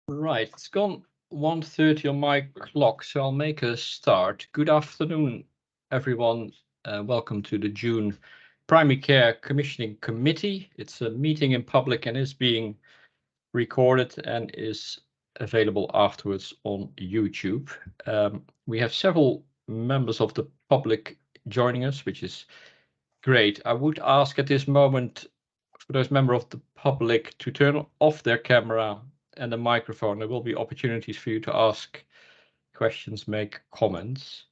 Right, it's gone 1:30 on my clock, so I'll make a start. Good afternoon, everyone. Welcome to the June Primary Care Commissioning Committee. It's a meeting in public and is being recorded and is available afterwards on YouTube. We have several members of the public joining us, which is great. I would ask at this moment for those members of the public to turn off their camera and the microphone. There will be opportunities for you to ask questions, make comments.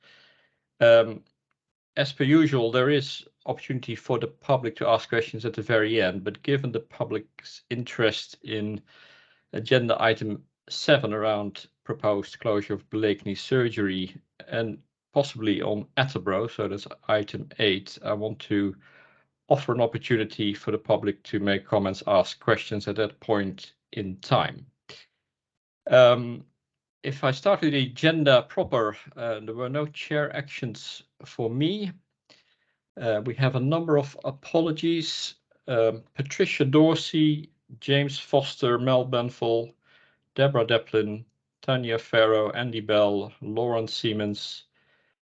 As per usual, there is opportunity for the public to ask questions at the very end, but given the public's interest in agenda item 7 around proposed closure of Blakeney surgery and possibly on Attleborough, so that's item 8, I want to offer an opportunity for the public to make comments, ask questions at that point in time. If I start with the agenda proper, there were no chair actions for me. We have a number of apologies. Patricia Dorsey, James Foster, Mel Benful, Deborah Deplin, Tanya Farrow, Andy Bell, Lauren Siemens,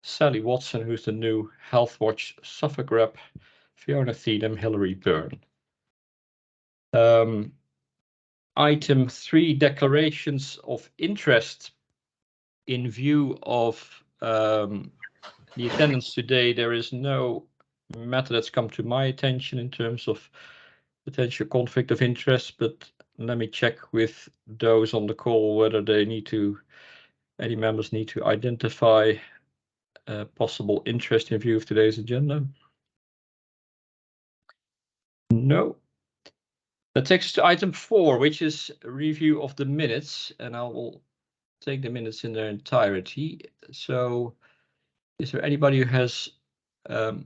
Sally Watson, who's the new Health Watch Suffolk rep, Fiona Thiedem, Hilary Byrne. Item 3, declarations of interest. In view of the attendance today, there is no matter that's come to my attention in terms of potential conflict of interest, but let me check with those on the call whether they need to, any members need to identify possible interest in view of today's agenda. No. That takes us to item 4, which is a review of the minutes, and I will take the minutes in their entirety. So is there anybody who has a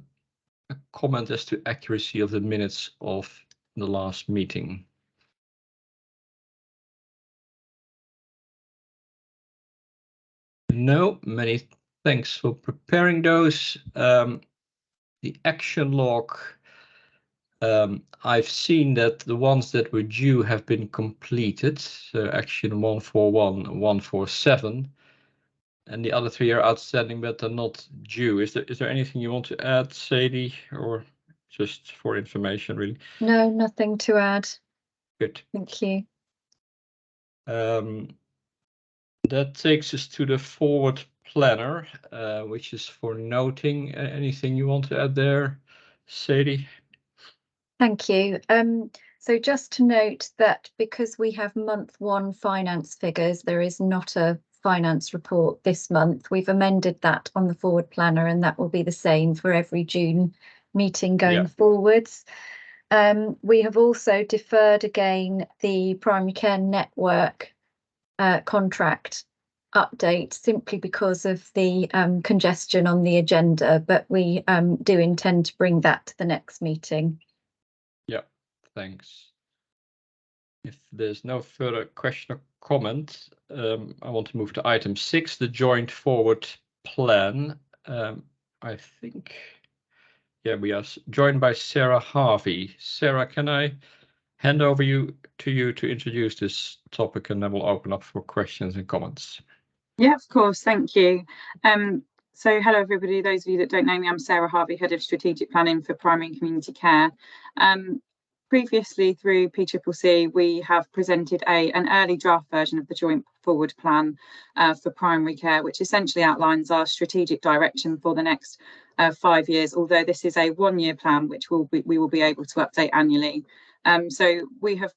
comment as to accuracy of the minutes of the last meeting? No, many thanks for preparing those. The action log, I've seen that the ones that were due have been completed. So action 141, 147, and the other 3 are outstanding but are not due. Is there anything you want to add, Sadie, or just for information, really? No, nothing to add. Good. Thank you. That takes us to the forward planner, which is for noting. Anything you want to add there, Sadie? Thank you. So just to note that because we have month 1 finance figures, there is not a finance report this month. We've amended that on the forward planner, and that will be the same for every June meeting going forwards. We have also deferred again the primary care network contract update simply because of the congestion on the agenda, but we do intend to bring that to the next meeting. Yeah, thanks. If there's no further question or comment, I want to move to item 6, the joint forward plan. I think, yeah, we are joined by Sarah Harvey. Sarah, can I hand over to you to introduce this topic, and then we'll open up for questions and comments. Yeah, of course. Thank you. So hello, everybody. Those of you that don't know me, I'm Sarah Harvey, Head of Strategic Planning for Primary and Community Care. Previously, through PCCC, we have presented an early draft version of the joint forward plan for primary care, which essentially outlines our strategic direction for the next 5 years, although this is a 1-year plan, which we will be able to update annually. So we have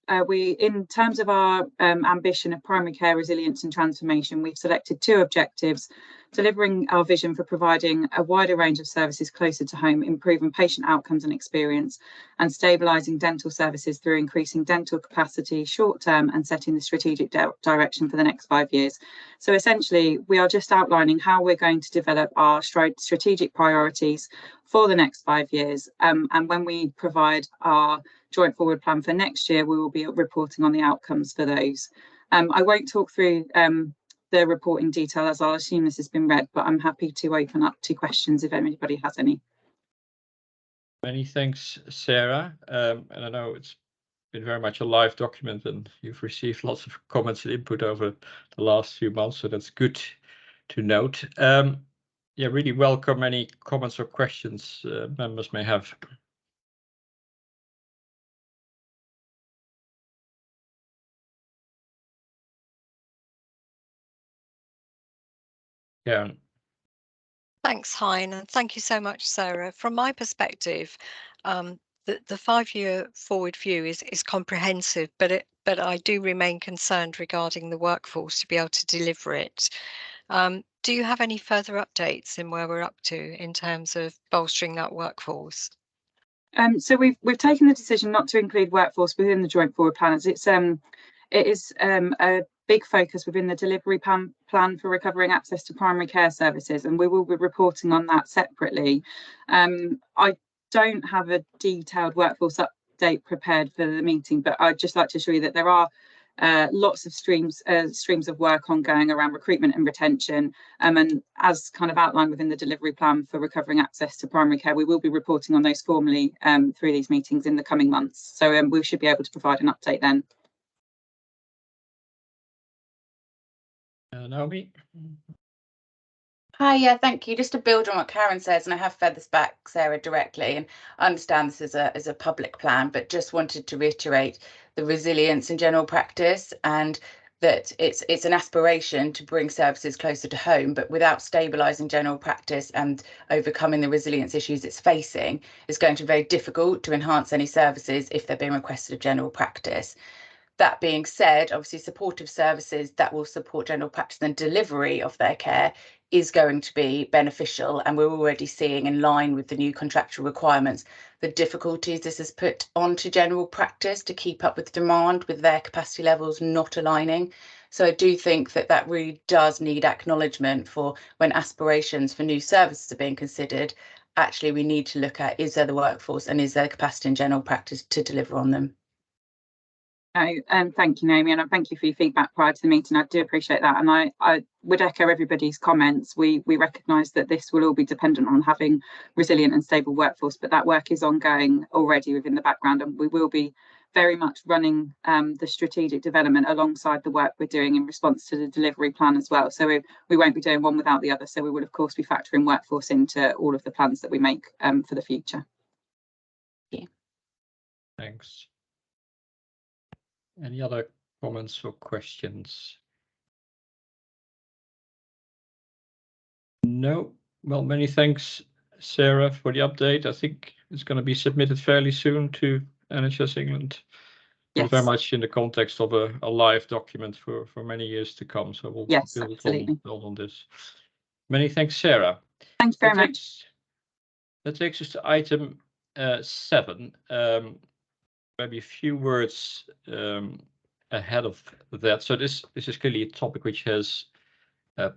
in terms of our ambition of primary care resilience and transformation, we've selected 2 objectives: delivering our vision for providing a wider range of services closer to home, improving patient outcomes and experience, and stabilising dental services through increasing dental capacity short term and setting the strategic direction for the next 5 years. So essentially, we are just outlining how we're going to develop our strategic priorities for the next 5 years. And when we provide our joint forward plan for next year, we will be reporting on the outcomes for those. I won't talk through the report in detail, as I'll assume this has been read, but I'm happy to open up to questions if anybody has any. Many thanks, Sarah. And I know it's been very much a live document, and you've received lots of comments and input over the last few months, so that's good to note. Yeah, really welcome any comments or questions members may have. Yeah. Thanks, Hein, and thank you so much, Sarah. From my perspective, the 5-year forward view is comprehensive, but I do remain concerned regarding the workforce to be able to deliver it. Do you have any further updates in where we're up to in terms of bolstering that workforce? So we've taken the decision not to include workforce within the joint forward plan, as it is a big focus within the delivery plan for recovering access to primary care services, and we will be reporting on that separately. I don't have a detailed workforce update prepared for the meeting, but I'd just like to assure you that there are lots of streams of work ongoing around recruitment and retention, and as kind of outlined within the delivery plan for recovering access to primary care, we will be reporting on those formally through these meetings in the coming months, so we should be able to provide an update then. Naomi? Hi, yeah, thank you. Just to build on what Karen says, and I have fed this back, Sarah, directly, and I understand this is a public plan, but just wanted to reiterate the resilience in general practice, and that it's an aspiration to bring services closer to home, but without stabilising general practice and overcoming the resilience issues it's facing, it's going to be very difficult to enhance any services if they're being requested of general practice. That being said, obviously supportive services that will support general practice and delivery of their care is going to be beneficial, and we're already seeing, in line with the new contractual requirements, the difficulties this has put onto general practice to keep up with demand, with their capacity levels not aligning. So I do think that really does need acknowledgement for when aspirations for new services are being considered. Actually, we need to look at, is there the workforce and is there capacity in general practice to deliver on them? Thank you, Naomi, and thank you for your feedback prior to the meeting. I do appreciate that, and I would echo everybody's comments. We recognise that this will all be dependent on having resilient and stable workforce, but that work is ongoing already within the background, and we will be very much running the strategic development alongside the work we're doing in response to the delivery plan as well. So we won't be doing one without the other. So we will, of course, be factoring workforce into all of the plans that we make for the future. Yeah. Thanks. Any other comments or questions? No. Well, many thanks, Sarah, for the update. I think it's going to be submitted fairly soon to NHS England. Yes. Very much in the context of a live document for many years to come. So we'll build on this. Many thanks, Sarah. Thank you very much. That takes us to item 7. Maybe a few words ahead of that. So this is clearly a topic which has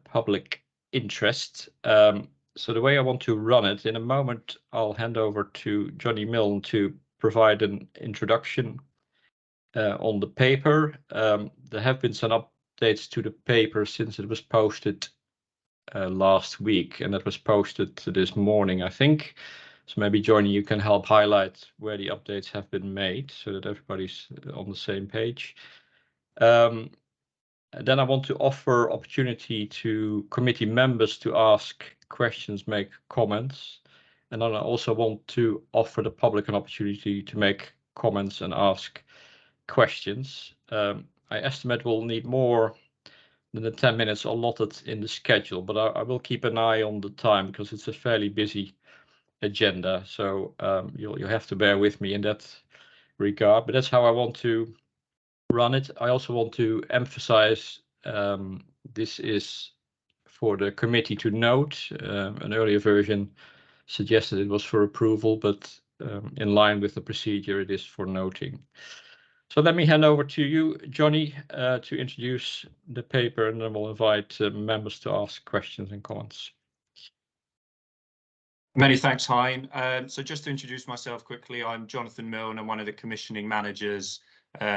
public interest. So the way I want to run it, in a moment, I'll hand over to Johnny Milne to provide an introduction on the paper. There have been some updates to the paper since it was posted last week, and that was posted this morning, I think. So maybe, Johnny, you can help highlight where the updates have been made so that everybody's on the same page. Then I want to offer opportunity to committee members to ask questions, make comments. And then I also want to offer the public an opportunity to make comments and ask questions. I estimate we'll need more than the 10 minutes allotted in the schedule, but I will keep an eye on the time because it's a fairly busy agenda, so you'll have to bear with me in that regard, but that's how I want to run it. I also want to emphasize this is for the committee to note. An earlier version suggested it was for approval, but in line with the procedure, it is for noting. So let me hand over to you, Johnny, to introduce the paper, and then we'll invite members to ask questions and comments. Many thanks, Hein. So just to introduce myself quickly, I'm Jonathan Milne. I'm one of the commissioning managers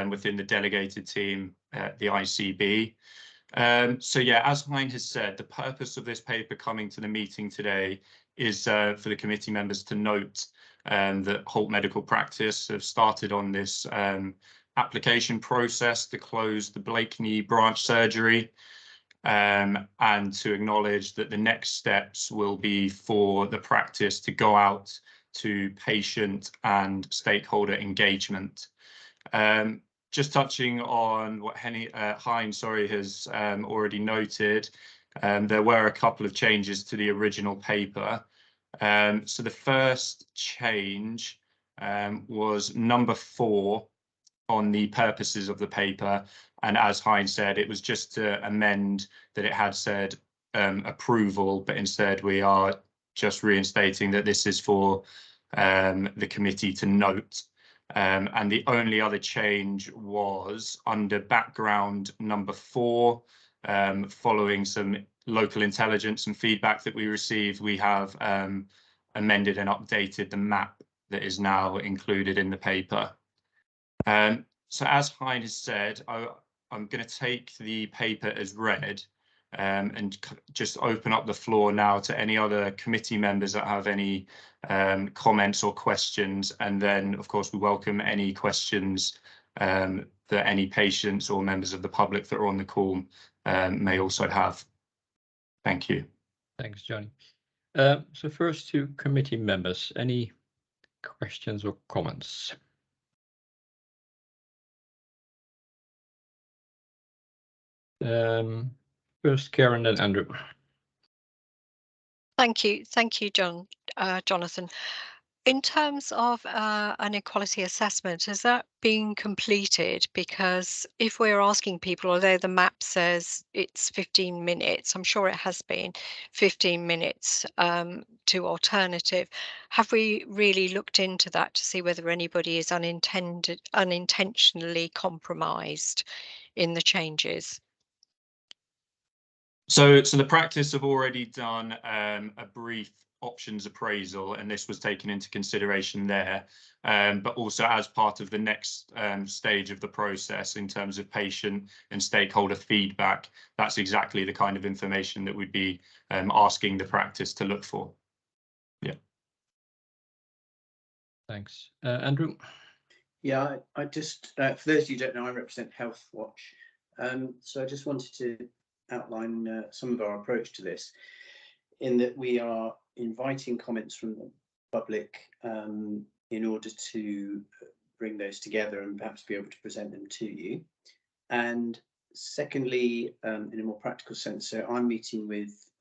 within the delegated team at the ICB. So yeah, as Hein has said, the purpose of this paper coming to the meeting today is for the committee members to note that Holt Medical Practice have started on this application process to close the Blakeney branch surgery, and to acknowledge that the next steps will be for the practice to go out to patient and stakeholder engagement. Just touching on what Hein, has already noted, there were a couple of changes to the original paper. So the first change was number 4 on the purposes of the paper. And as Hein said, it was just to amend that it had said approval, but instead we are just reinstating that this is for the committee to note. And the only other change was under background number 4, following some local intelligence and feedback that we received, we have amended and updated the map that is now included in the paper. So as Hein has said, I'm going to take the paper as read and just open up the floor now to any other committee members that have any comments or questions. And then, of course, we welcome any questions that any patients or members of the public that are on the call may also have. Thank you. Thanks, Johnny. So first to committee members, any questions or comments? First, Karen, then Andrew. Thank you, Jonathan. In terms of an equality assessment, has that been completed? Because if we're asking people, although the map says it's 15 minutes, I'm sure it has been 15 minutes to alternative. Have we really looked into that to see whether anybody is unintentionally compromised in the changes? So the practice have already done a brief options appraisal, and this was taken into consideration there, but also as part of the next stage of the process in terms of patient and stakeholder feedback, that's exactly the kind of information that we'd be asking the practice to look for. Yeah. Thanks. Andrew? Yeah, I just, for those of you who don't know, I represent Healthwatch. So I just wanted to outline some of our approach to this, in that we are inviting comments from the public in order to bring those together and perhaps be able to present them to you. And secondly, in a more practical sense, so I'm meeting with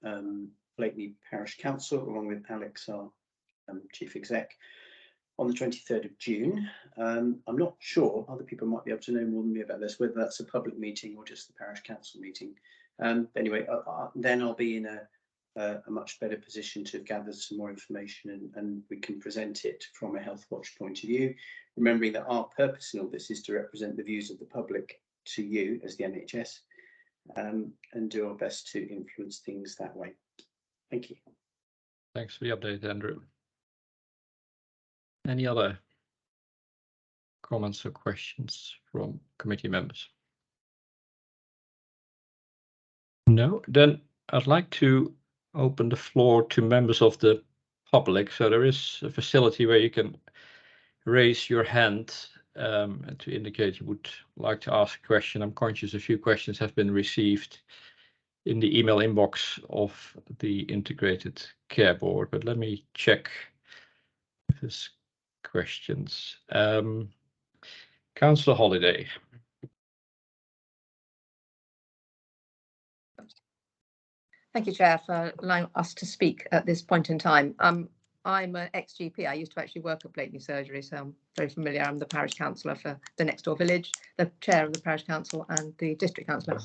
Blakeney Parish Council along with Alex, our Chief Exec, on the 23rd of June. I'm not sure, other people might be able to know more than me about this, whether that's a public meeting or just the Parish Council meeting. Anyway, then I'll be in a much better position to gather some more information, and we can present it from a Healthwatch point of view, remembering that our purpose in all this is to represent the views of the public to you as the NHS, and do our best to influence things that way. Thank you. Thanks for the update, Andrew. Any other comments or questions from committee members? No, then I'd like to open the floor to members of the public. So there is a facility where you can raise your hand and to indicate you would like to ask a question. I'm conscious a few questions have been received in the email inbox of the Integrated Care Board, but let me check if there's questions. Councillor Holiday. Thank you, Chair, for allowing us to speak at this point in time. I'm an ex-GP. I used to actually work at Blakeney Surgery, so I'm very familiar. I'm the parish councillor for the next door village, the chair of the parish council and the district councillor.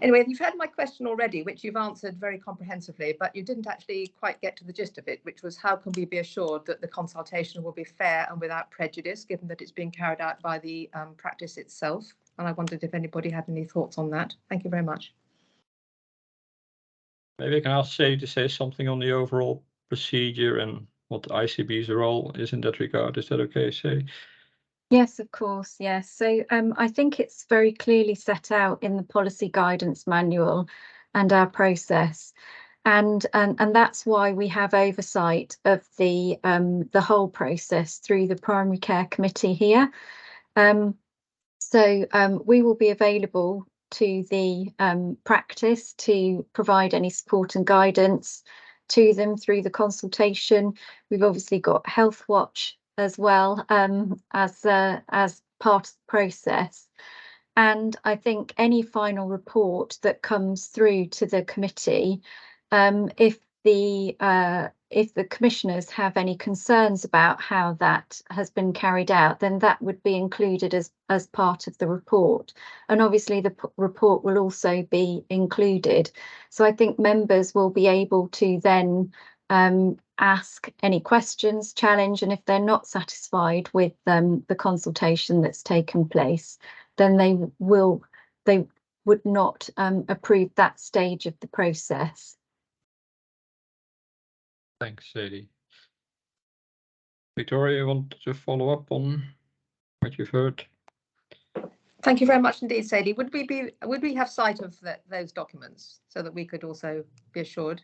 Anyway, you've had my question already, which you've answered very comprehensively, but you didn't actually quite get to the gist of it, which was how can we be assured that the consultation will be fair and without prejudice, given that it's being carried out by the practice itself? And I wondered if anybody had any thoughts on that. Thank you very much. Maybe I can ask Sadie to say something on the overall procedure and what the ICB's role is in that regard. Is that okay, Sadie? Yes, of course. Yes. So I think it's very clearly set out in the policy guidance manual and our process. And that's why we have oversight of the whole process through the primary care committee here. So we will be available to the practice to provide any support and guidance to them through the consultation. We've obviously got Health Watch as well as part of the process. And I think any final report that comes through to the committee, if the commissioners have any concerns about how that has been carried out, then that would be included as part of the report. And obviously the report will also be included. So I think members will be able to then ask any questions, challenge, and if they're not satisfied with the consultation that's taken place, then they would not approve that stage of the process. Thanks, Sadie. Victoria, you want to follow up on what you've heard? Thank you very much indeed, Sadie. Would we have sight of those documents so that we could also be assured,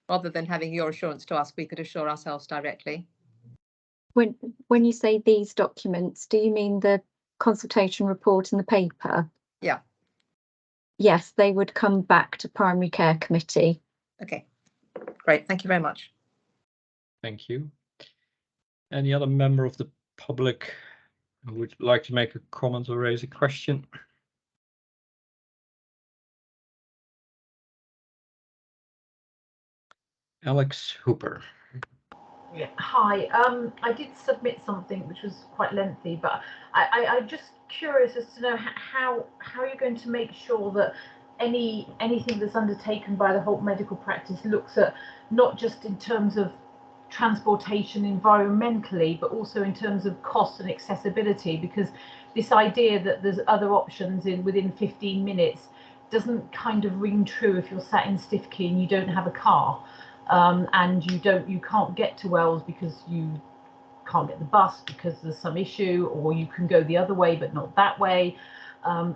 rather than having your assurance to us, we could assure ourselves directly? When you say these documents, do you mean the consultation report and the paper? Yeah. Yes, they would come back to primary care committee. Okay, great. Thank you very much. Thank you. Any other member of the public who would like to make a comment or raise a question? Alex Hooper. Yeah. Hi. I did submit something which was quite lengthy, but I'm just curious as to know how you're going to make sure that anything that's undertaken by the Holt Medical Practice looks at not just in terms of transportation environmentally, but also in terms of cost and accessibility, because this idea that there's other options within 15 minutes doesn't kind of ring true if you're sat in Stiffkey and you don't have a car. And you can't get to Wells because you can't get the bus because there's some issue, or you can go the other way but not that way.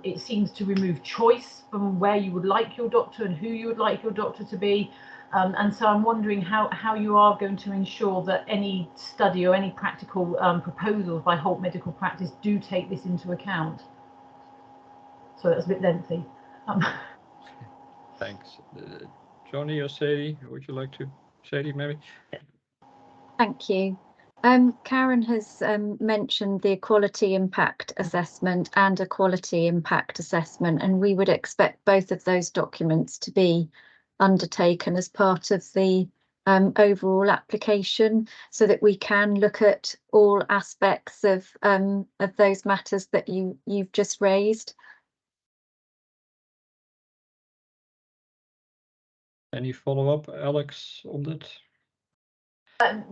It seems to remove choice from where you would like your doctor and who you would like your doctor to be. And so I'm wondering how you are going to ensure that any study or any practical proposals by Holt Medical Practice do take this into account. So that's a bit lengthy. Thanks. Johnny or Sadie, would you like to? Sadie, maybe? Thank you. Karen has mentioned the quality impact assessment and a quality impact assessment, and we would expect both of those documents to be undertaken as part of the overall application, so that we can look at all aspects of those matters that you've just raised. Any follow-up, Alex, on that?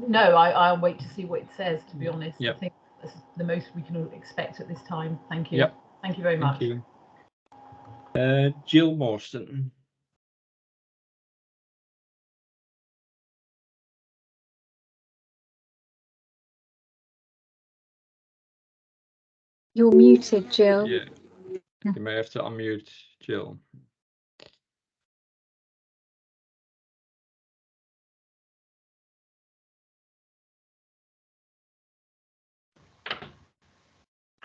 No, I'll wait to see what it says, to be honest. Yep. I think that's the most we can expect at this time. Thank you. Yep. Thank you very much. Thank you. Jill Morstan. You're muted, Jill. Yeah, you may have to unmute Jill.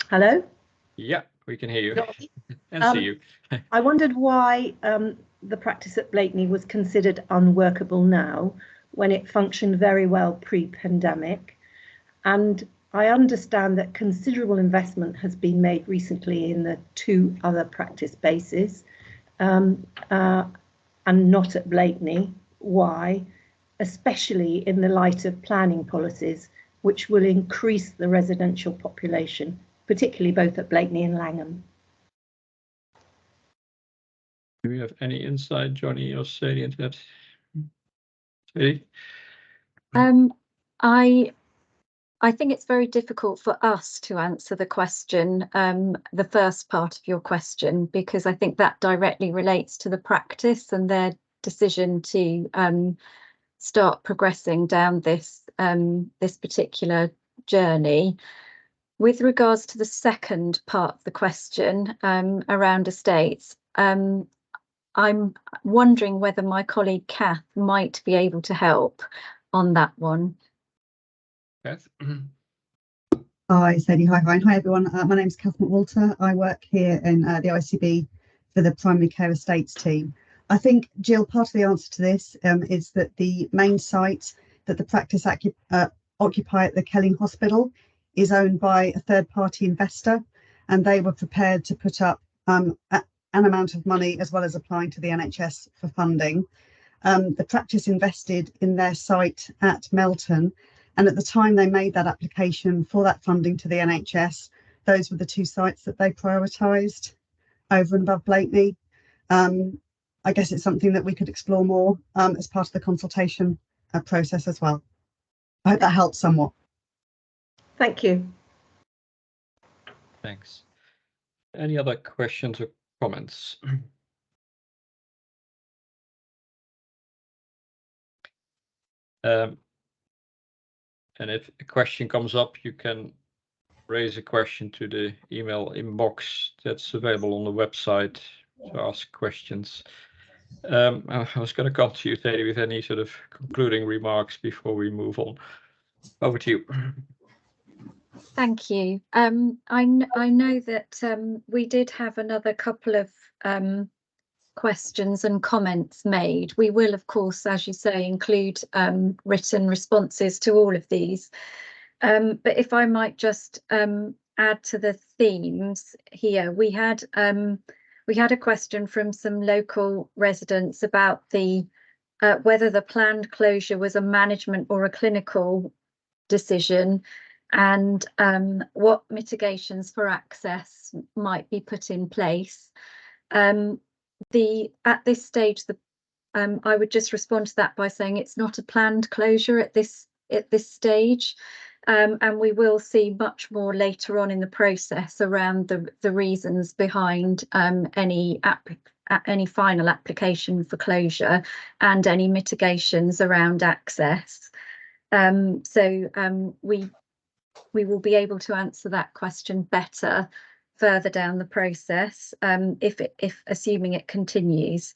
Hello? Yeah, we can hear you and see you. I wondered why the practice at Blakeney was considered unworkable now when it functioned very well pre-pandemic. And I understand that considerable investment has been made recently in the 2 other practice bases and not at Blakeney. Why? Especially in the light of planning policies, which will increase the residential population, particularly both at Blakeney and Langham. Do you have any insight, Johnny or Sadie, into that? Sadie? I think it's very difficult for us to answer the question, the first part of your question, because I think that directly relates to the practice and their decision to start progressing down this particular journey. With regards to the second part of the question around estates, I'm wondering whether my colleague Kath might be able to help on that one. Kath? Hi, Sadie. Hi, Ryan. Hi, everyone. My name is Kath McWalter. I work here in the ICB for the primary care estates team. I think, Jill, part of the answer to this is that the main site that the practice occupy at the Kelling Hospital is owned by a third-party investor, and they were prepared to put up an amount of money as well as applying to the NHS for funding. The practice invested in their site at Melton, and at the time they made that application for that funding to the NHS, those were the two sites that they prioritised over and above Blakeney. I guess it's something that we could explore more as part of the consultation process as well. I hope that helps somewhat. Thank you. Thanks. Any other questions or comments? And if a question comes up, you can raise a question to the email inbox that's available on the website to ask questions. I was going to come to you, Sadie, with any sort of concluding remarks before we move on. Over to you. Thank you. I know that we did have another couple of questions and comments made. We will, of course, as you say, include written responses to all of these. But if I might just add to the themes here, we had a question from some local residents about the whether the planned closure was a management or a clinical decision, and what mitigations for access might be put in place. At this stage, I would just respond to that by saying it's not a planned closure at this stage, and we will see much more later on in the process around the reasons behind any final application for closure and any mitigations around access. So we will be able to answer that question better further down the process, if assuming it continues.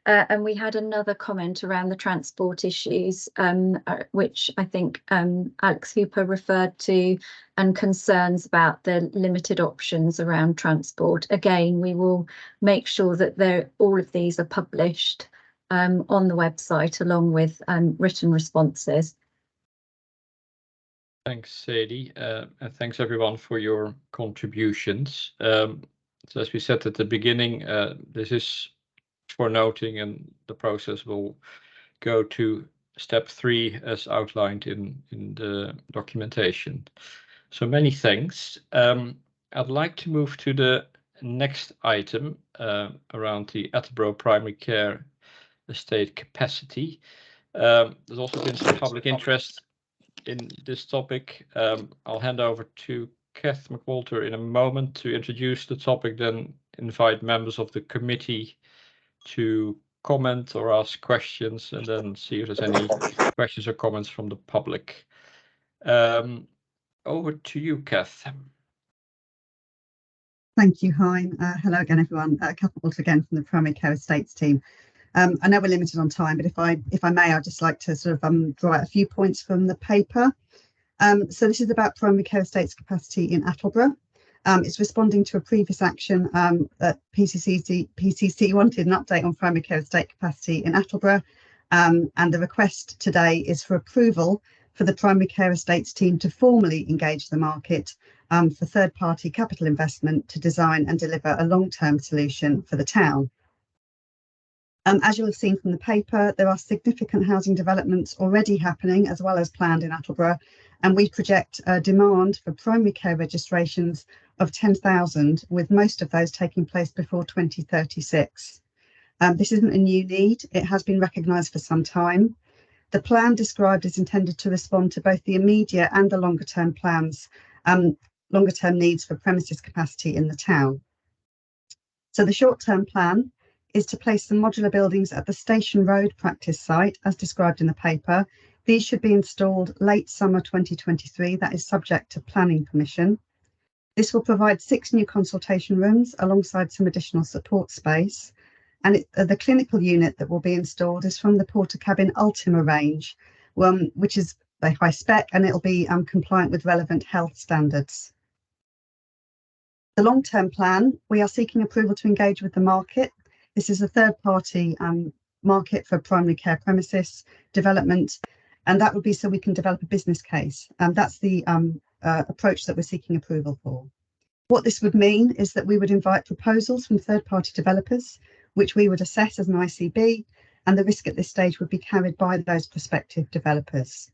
And we had another comment around the transport issues, which I think Alex Hooper referred to, and concerns about the limited options around transport. Again, we will make sure that all of these are published on the website along with written responses. Thanks, Sadie, and thanks everyone for your contributions. So as we said at the beginning, this is for noting, and the process will go to step 3 as outlined in the documentation. So many thanks. I'd like to move to the next item around the Attleborough primary care estate capacity. There's also been some public interest in this topic. I'll hand over to Kath McWalter in a moment to introduce the topic, then invite members of the committee to comment or ask questions, and then see if there's any questions or comments from the public. Over to you, Kath. Thank you, Hein. Hello again, everyone. Kath McWalter again from the primary care estates team. I know we're limited on time, but if I may, I'd just like to sort of draw out a few points from the paper. So this is about primary care estates capacity in Attleborough. It's responding to a previous action that PCC wanted an update on primary care estate capacity in Attleborough, and the request today is for approval for the primary care estates team to formally engage the market for third-party capital investment to design and deliver a long-term solution for the town. As you'll have seen from the paper, there are significant housing developments already happening as well as planned in Attleborough, and we project a demand for primary care registrations of 10,000, with most of those taking place before 2036. This isn't a new need, it has been recognised for some time. The plan described is intended to respond to both the immediate and the longer term plans, longer term needs for premises capacity in the town. So the short term plan is to place the modular buildings at the Station Road practice site as described in the paper. These should be installed late summer 2023, that is subject to planning permission. This will provide 6 new consultation rooms alongside some additional support space. And the clinical unit that will be installed is from the Porter Cabin Ultima range, which is very high spec, and it'll be compliant with relevant health standards. The long-term plan, we are seeking approval to engage with the market. This is a third-party market for primary care premises development, and that would be so we can develop a business case. That's the approach that we're seeking approval for. What this would mean is that we would invite proposals from third-party developers, which we would assess as an ICB, and the risk at this stage would be carried by those prospective developers.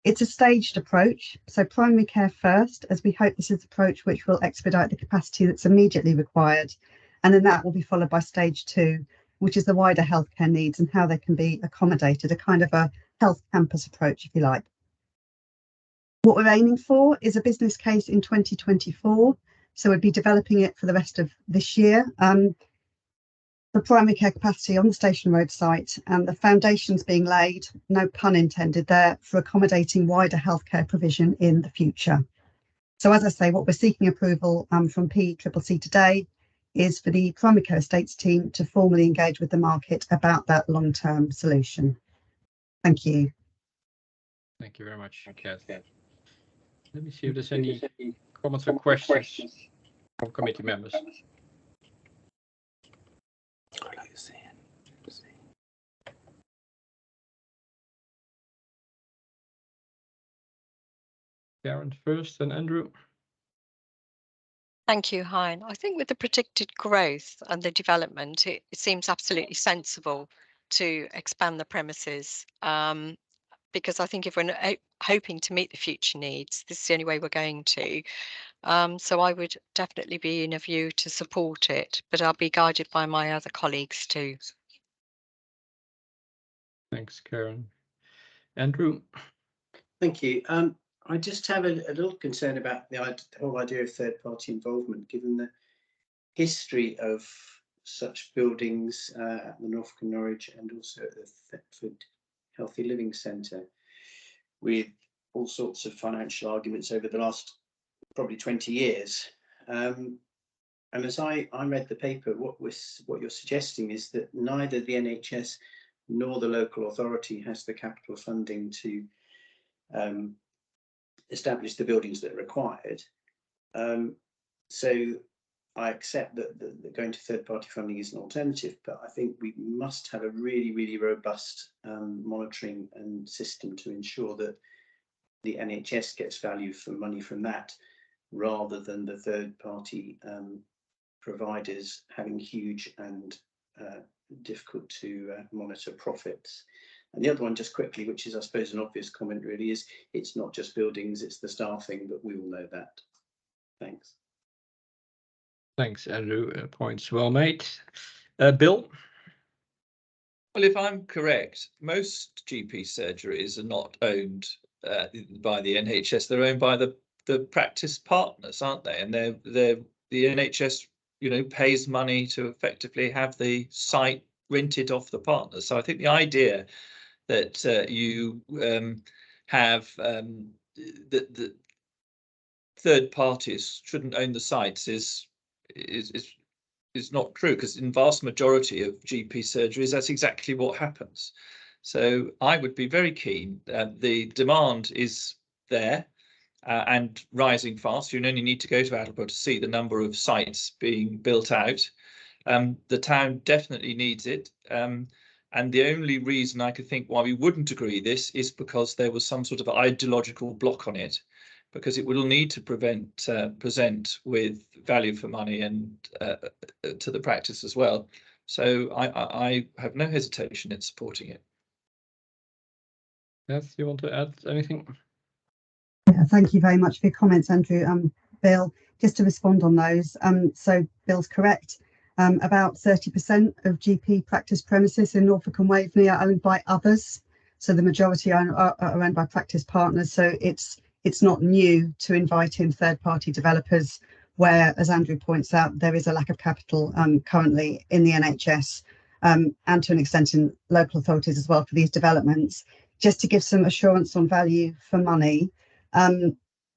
It's a staged approach, so primary care first, as we hope this is the approach which will expedite the capacity that's immediately required, and then that will be followed by stage 2, which is the wider healthcare needs and how they can be accommodated, a kind of a health campus approach, if you like. What we're aiming for is a business case in 2024, so we'll be developing it for the rest of this year. For primary care capacity on the Station Road site, and the foundations being laid, no pun intended there, for accommodating wider healthcare provision in the future. So as I say, what we're seeking approval from PCCC today is for the primary care estates team to formally engage with the market about that long-term solution. Thank you. Thank you very much, Kath. Let me see if there's any comments or questions from committee members. Karen first, and Andrew. Thank you, Hein. I think with the predicted growth and the development, it seems absolutely sensible to expand the premises, because I think if we're hoping to meet the future needs, this is the only way we're going to. So I would definitely be in a view to support it, but I'll be guided by my other colleagues too. Thanks, Karen. Andrew. Thank you. I just have a little concern about the whole idea of third-party involvement, given the history of such buildings at the Norfolk and Norwich, and also at the Thetford Healthy Living Centre, with all sorts of financial arguments over the last probably 20 years. And as I read the paper, what you're suggesting is that neither the NHS nor the local authority has the capital funding to establish the buildings that are required. So I accept that going to third-party funding is an alternative, but I think we must have a really, really robust monitoring and system to ensure that the NHS gets value for money from that, rather than the third-party providers having huge and difficult to monitor profits. And the other one, just quickly, which is I suppose an obvious comment really, is it's not just buildings, it's the staffing, but we all know that. Thanks. Thanks, Andrew. Points well made. Bill? Well, if I'm correct, most GP surgeries are not owned by the NHS. They're owned by the practice partners, aren't they? And the NHS, pays money to effectively have the site rented off the partners. So I think the idea that you have that third parties shouldn't own the sites is not true, because in vast majority of GP surgeries, that's exactly what happens. So I would be very keen. The demand is there and rising fast. You only need to go to Attleborough to see the number of sites being built out. The town definitely needs it. And the only reason I could think why we wouldn't agree this is because there was some sort of ideological block on it, because it will need to present with value for money and to the practice as well. So I have no hesitation in supporting it. Yes, you want to add anything? Yeah, thank you very much for your comments, Andrew. Bill, just to respond on those. So Bill's correct. About 30% of GP practice premises in Norfolk and Waveney are owned by others. So the majority are owned by practice partners. So it's not new to invite in third-party developers where, as Andrew points out, there is a lack of capital currently in the NHS and to an extent in local authorities as well for these developments. Just to give some assurance on value for money,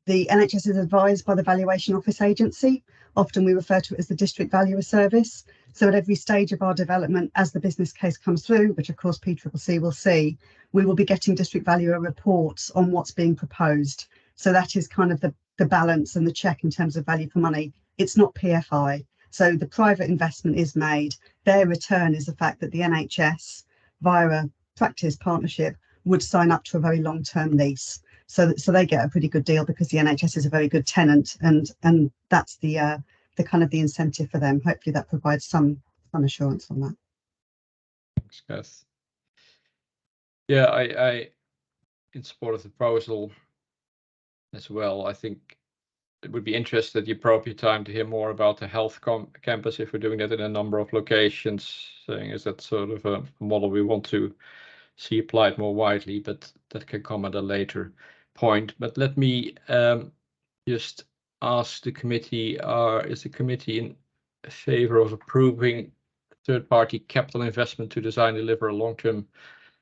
the NHS is advised by the Valuation Office Agency. Often we refer to it as the District Valuer Service. So at every stage of our development, as the business case comes through, which of course PCCC will see, we will be getting District Valuer reports on what's being proposed. So that is kind of the balance and the check in terms of value for money. It's not PFI. So the private investment is made. Their return is the fact that the NHS, via a practice partnership, would sign up to a very long-term lease. So they get a pretty good deal because the NHS is a very good tenant, and that's the kind of the incentive for them. Hopefully that provides some assurance on that. Thanks, Kath. Yeah, I in support of the proposal as well. I think it would be interesting at the appropriate time to hear more about the health campus if we're doing that in a number of locations. Saying is that sort of a model we want to see applied more widely, but that can come at a later point. But let me just ask the committee, is the committee in favor of approving third-party capital investment to design and deliver a long-term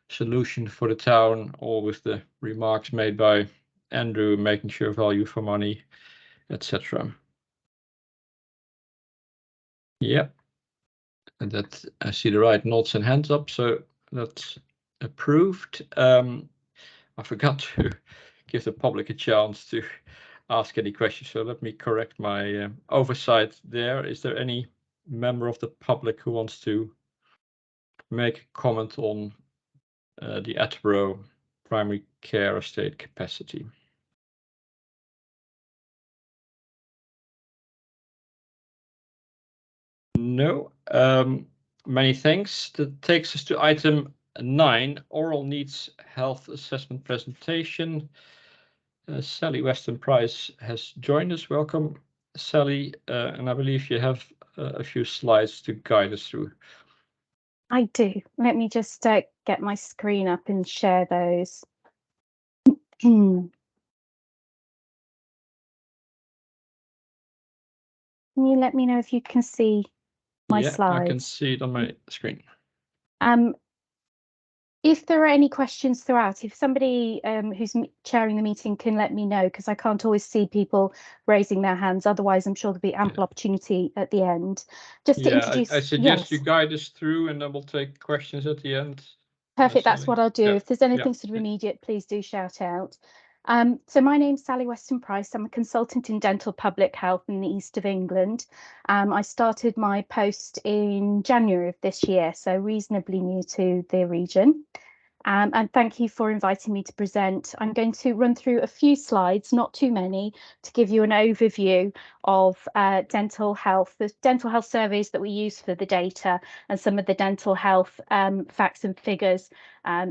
solution for the town, all with the remarks made by Andrew, making sure value for money, etc. Yep. And that I see the right nods and hands up, so that's approved. I forgot to give the public a chance to ask any questions, so let me correct my oversight there. Is there any member of the public who wants to make a comment on the Attleborough primary care estate capacity? No. Many thanks. That takes us to item 9, oral needs health assessment presentation. Sally Weston-Price has joined us. Welcome, Sally, and I believe you have a few slides to guide us through. I do. Let me just get my screen up and share those. Can you let me know if you can see my slides? I can see it on my screen. If there are any questions throughout, if somebody who's chairing the meeting can let me know, because I can't always see people raising their hands. Otherwise, I'm sure there'll be ample opportunity at the end. Just to introduce. I suggest you guide us through, and then we'll take questions at the end. Perfect. That's what I'll do. If there's anything sort of immediate, please do shout out. So my name's Sally Weston-Price. I'm a consultant in dental public health in the east of England. I started my post in January of this year, so reasonably new to the region. And thank you for inviting me to present. I'm going to run through a few slides, not too many, to give you an overview of dental health, the dental health surveys that we use for the data, and some of the dental health facts and figures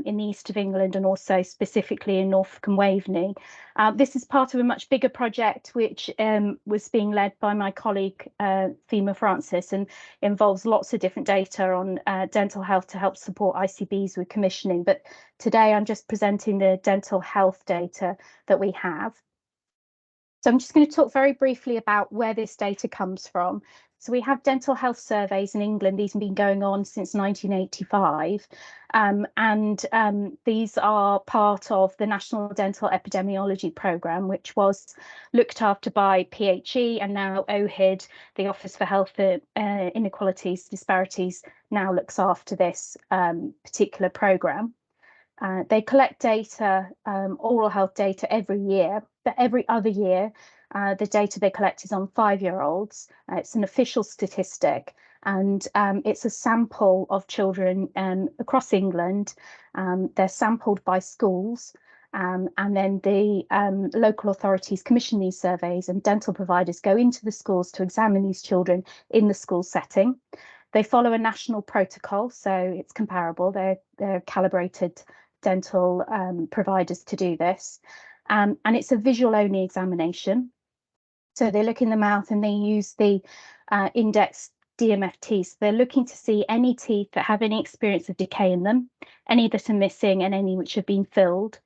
in the east of England, and also specifically in Norfolk and Waveney. This is part of a much bigger project which was being led by my colleague Fema Francis, and involves lots of different data on dental health to help support ICBs with commissioning. But today I'm just presenting the dental health data that we have. So I'm just going to talk very briefly about where this data comes from. So we have dental health surveys in England. These have been going on since 1985. These are part of the National Dental Epidemiology Programme, which was looked after by PHE, and now OHID, the Office for Health Inequalities, Disparities, now looks after this particular programme. They collect data, oral health data every year, but every other year, the data they collect is on 5-year-olds. It's an official statistic, and it's a sample of children across England. They're sampled by schools, and then the local authorities commission these surveys, and dental providers go into the schools to examine these children in the school setting. They follow a national protocol, so it's comparable. They're calibrated dental providers to do this, and it's a visual only examination. So they look in the mouth and they use the index DMFT. So they're looking to see any teeth that have any experience of decay in them, any that are missing, and any which have been filled.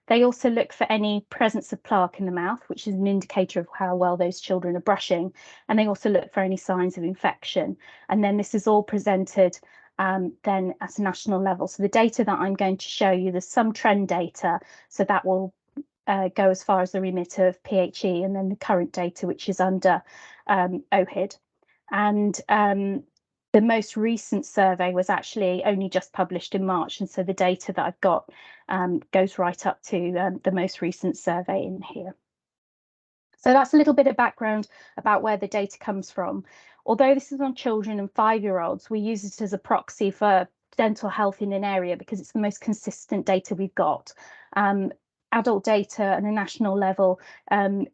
They also look for any presence of plaque in the mouth, which is an indicator of how well those children are brushing. And they also look for any signs of infection. And then this is all presented then at a national level. So the data that I'm going to show you, there's some trend data, so that will go as far as the remit of PHE, and then the current data, which is under OHID. And the most recent survey was actually only just published in March, and so the data that I've got goes right up to the most recent survey in here. So that's a little bit of background about where the data comes from. Although this is on children and 5-year-olds, we use it as a proxy for dental health in an area because it's the most consistent data we've got. Adult data at a national level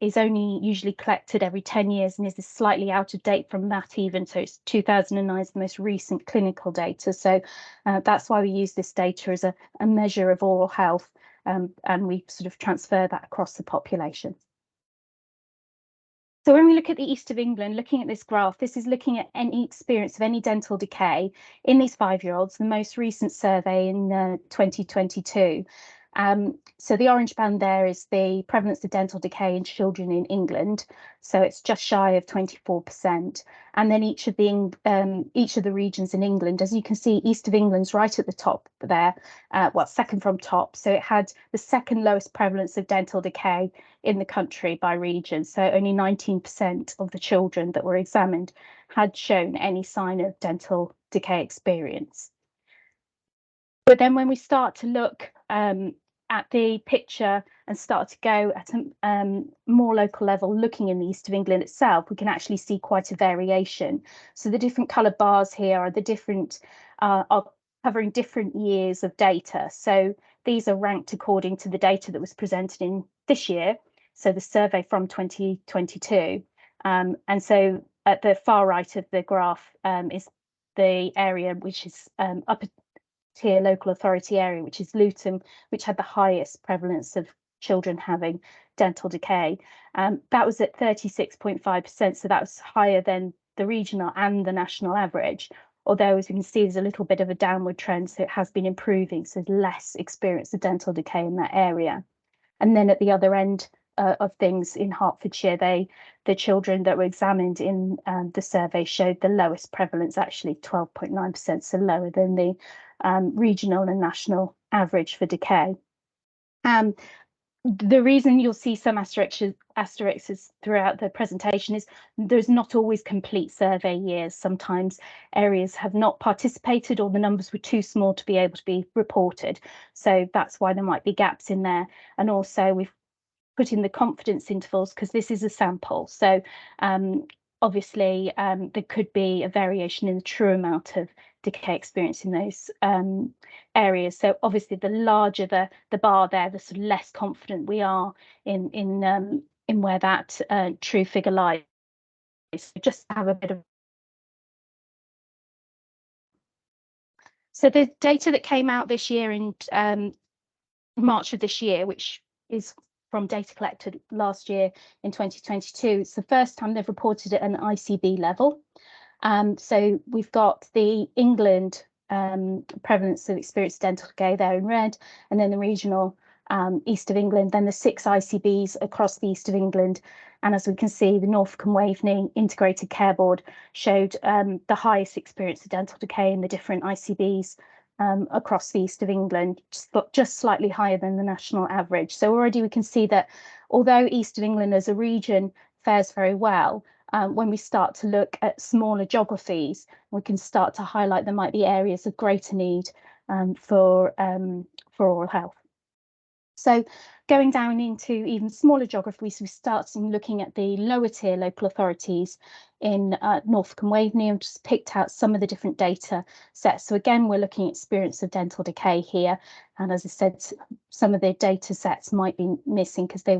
is only usually collected every 10 years and is slightly out of date from that even. So it's 2009 is the most recent clinical data. So that's why we use this data as a measure of oral health, and we sort of transfer that across the population. So when we look at the East of England, looking at this graph, this is looking at any experience of any dental decay in these 5-year-olds, the most recent survey in 2022. So the orange band there is the prevalence of dental decay in children in England. So it's just shy of 24%. And then each of the regions in England, as you can see, East of England's right at the top there, well, second from top. So it had the second lowest prevalence of dental decay in the country by region. So only 19% of the children that were examined had shown any sign of dental decay experience. But then when we start to look at the picture and start to go at a more local level, looking in the East of England itself, we can actually see quite a variation. So the different coloured bars here are the different, are covering different years of data. So these are ranked according to the data that was presented in this year. So the survey from 2022. And so at the far right of the graph is the area which is upper tier local authority area, which is Luton, which had the highest prevalence of children having dental decay. That was at 36.5%, so that was higher than the regional and the national average. Although, as you can see, there's a little bit of a downward trend, so it has been improving, so there's less experience of dental decay in that area. And then at the other end of things in Hertfordshire, the children that were examined in the survey showed the lowest prevalence, actually 12.9%, so lower than the regional and national average for decay. The reason you'll see some asterisks throughout the presentation is there's not always complete survey years. Sometimes areas have not participated or the numbers were too small to be able to be reported. So that's why there might be gaps in there. And also we've put in the confidence intervals because this is a sample. So obviously there could be a variation in the true amount of decay experience in those areas. So obviously the larger the bar there, the sort of less confident we are in where that true figure lies. So just to have a bit of. So the data that came out this year in March of this year, which is from data collected last year in 2022. It's the first time they've reported at an ICB level. So we've got the England prevalence of experienced dental decay there in red, and then the regional East of England, then the 6 ICBs across the East of England. And as we can see, the Norfolk and Waveney Integrated Care Board showed the highest experience of dental decay in the different ICBs across the East of England, just slightly higher than the national average. So already we can see that although East of England as a region fares very well, when we start to look at smaller geographies, we can start to highlight there might be areas of greater need for oral health. So going down into even smaller geographies, we start looking at the lower tier local authorities in Norfolk and Waveney, and just picked out some of the different data sets. So again, we're looking at experience of dental decay here. And as I said, some of the data sets might be missing because they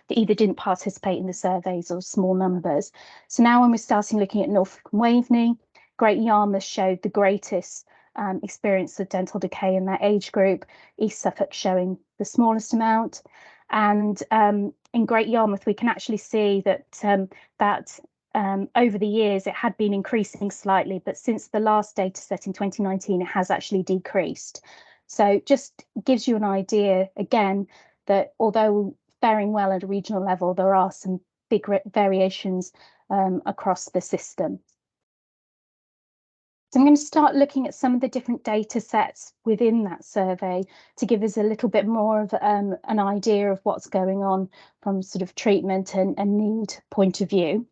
either didn't participate in the surveys or small numbers. So now when we're starting looking at Norfolk and Waveney, Great Yarmouth showed the greatest experience of dental decay in that age group, East Suffolk showing the smallest amount. And in Great Yarmouth, we can actually see that over the years, it had been increasing slightly, but since the last data set in 2019, it has actually decreased. So just gives you an idea, again, that although faring well at a regional level, there are some big variations across the system. So I'm going to start looking at some of the different data sets within that survey to give us a little bit more of an idea of what's going on from sort of treatment and need point of view.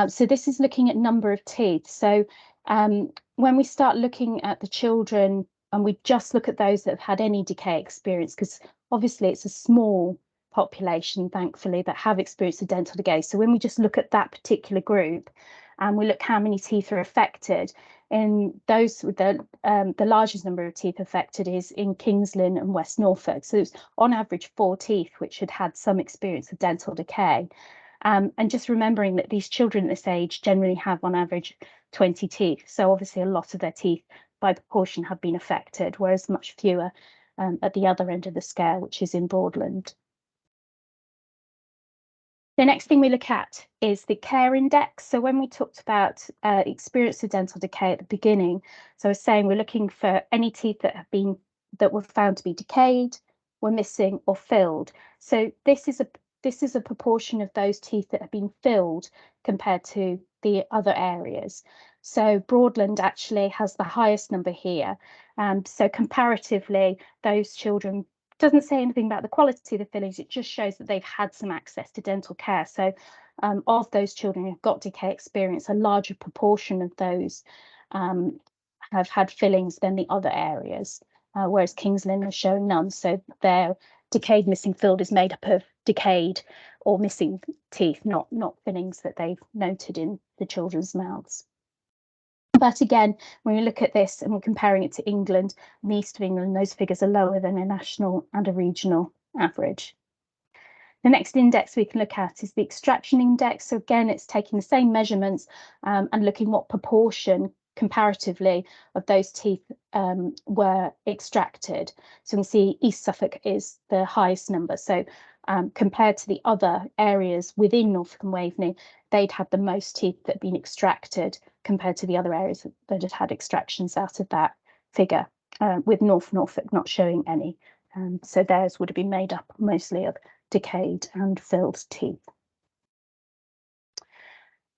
So this is looking at number of teeth. So when we start looking at the children and we just look at those that have had any decay experience, because obviously it's a small population, thankfully, that have experienced a dental decay. So when we just look at that particular group and we look how many teeth are affected, in those with the largest number of teeth affected is in Kings Lynn and West Norfolk. So it's on average 4 teeth which had had some experience of dental decay. And just remembering that these children at this age generally have on average 20 teeth. So obviously a lot of their teeth by proportion have been affected, whereas much fewer at the other end of the scale, which is in Broadland. The next thing we look at is the care index. So when we talked about experience of dental decay at the beginning, so I was saying we're looking for any teeth that were found to be decayed, were missing or filled. So this is a proportion of those teeth that have been filled compared to the other areas. So Broadland actually has the highest number here. So comparatively, those children, doesn't say anything about the quality of the fillings, it just shows that they've had some access to dental care. So of those children who've got decay experience, a larger proportion of those have had fillings than the other areas, whereas Kings Lynn was showing none. So their decayed missing filled is made up of decayed or missing teeth, not fillings that they've noted in the children's mouths. But again, when we look at this and we're comparing it to England and the east of England, those figures are lower than a national and a regional average. The next index we can look at is the extraction index. So again, it's taking the same measurements and looking what proportion comparatively of those teeth were extracted. So we can see East Suffolk is the highest number. So compared to the other areas within Norfolk and Waveney, they'd had the most teeth that had been extracted compared to the other areas that had had extractions out of that figure, with North Norfolk not showing any. So theirs would have been made up mostly of decayed and filled teeth.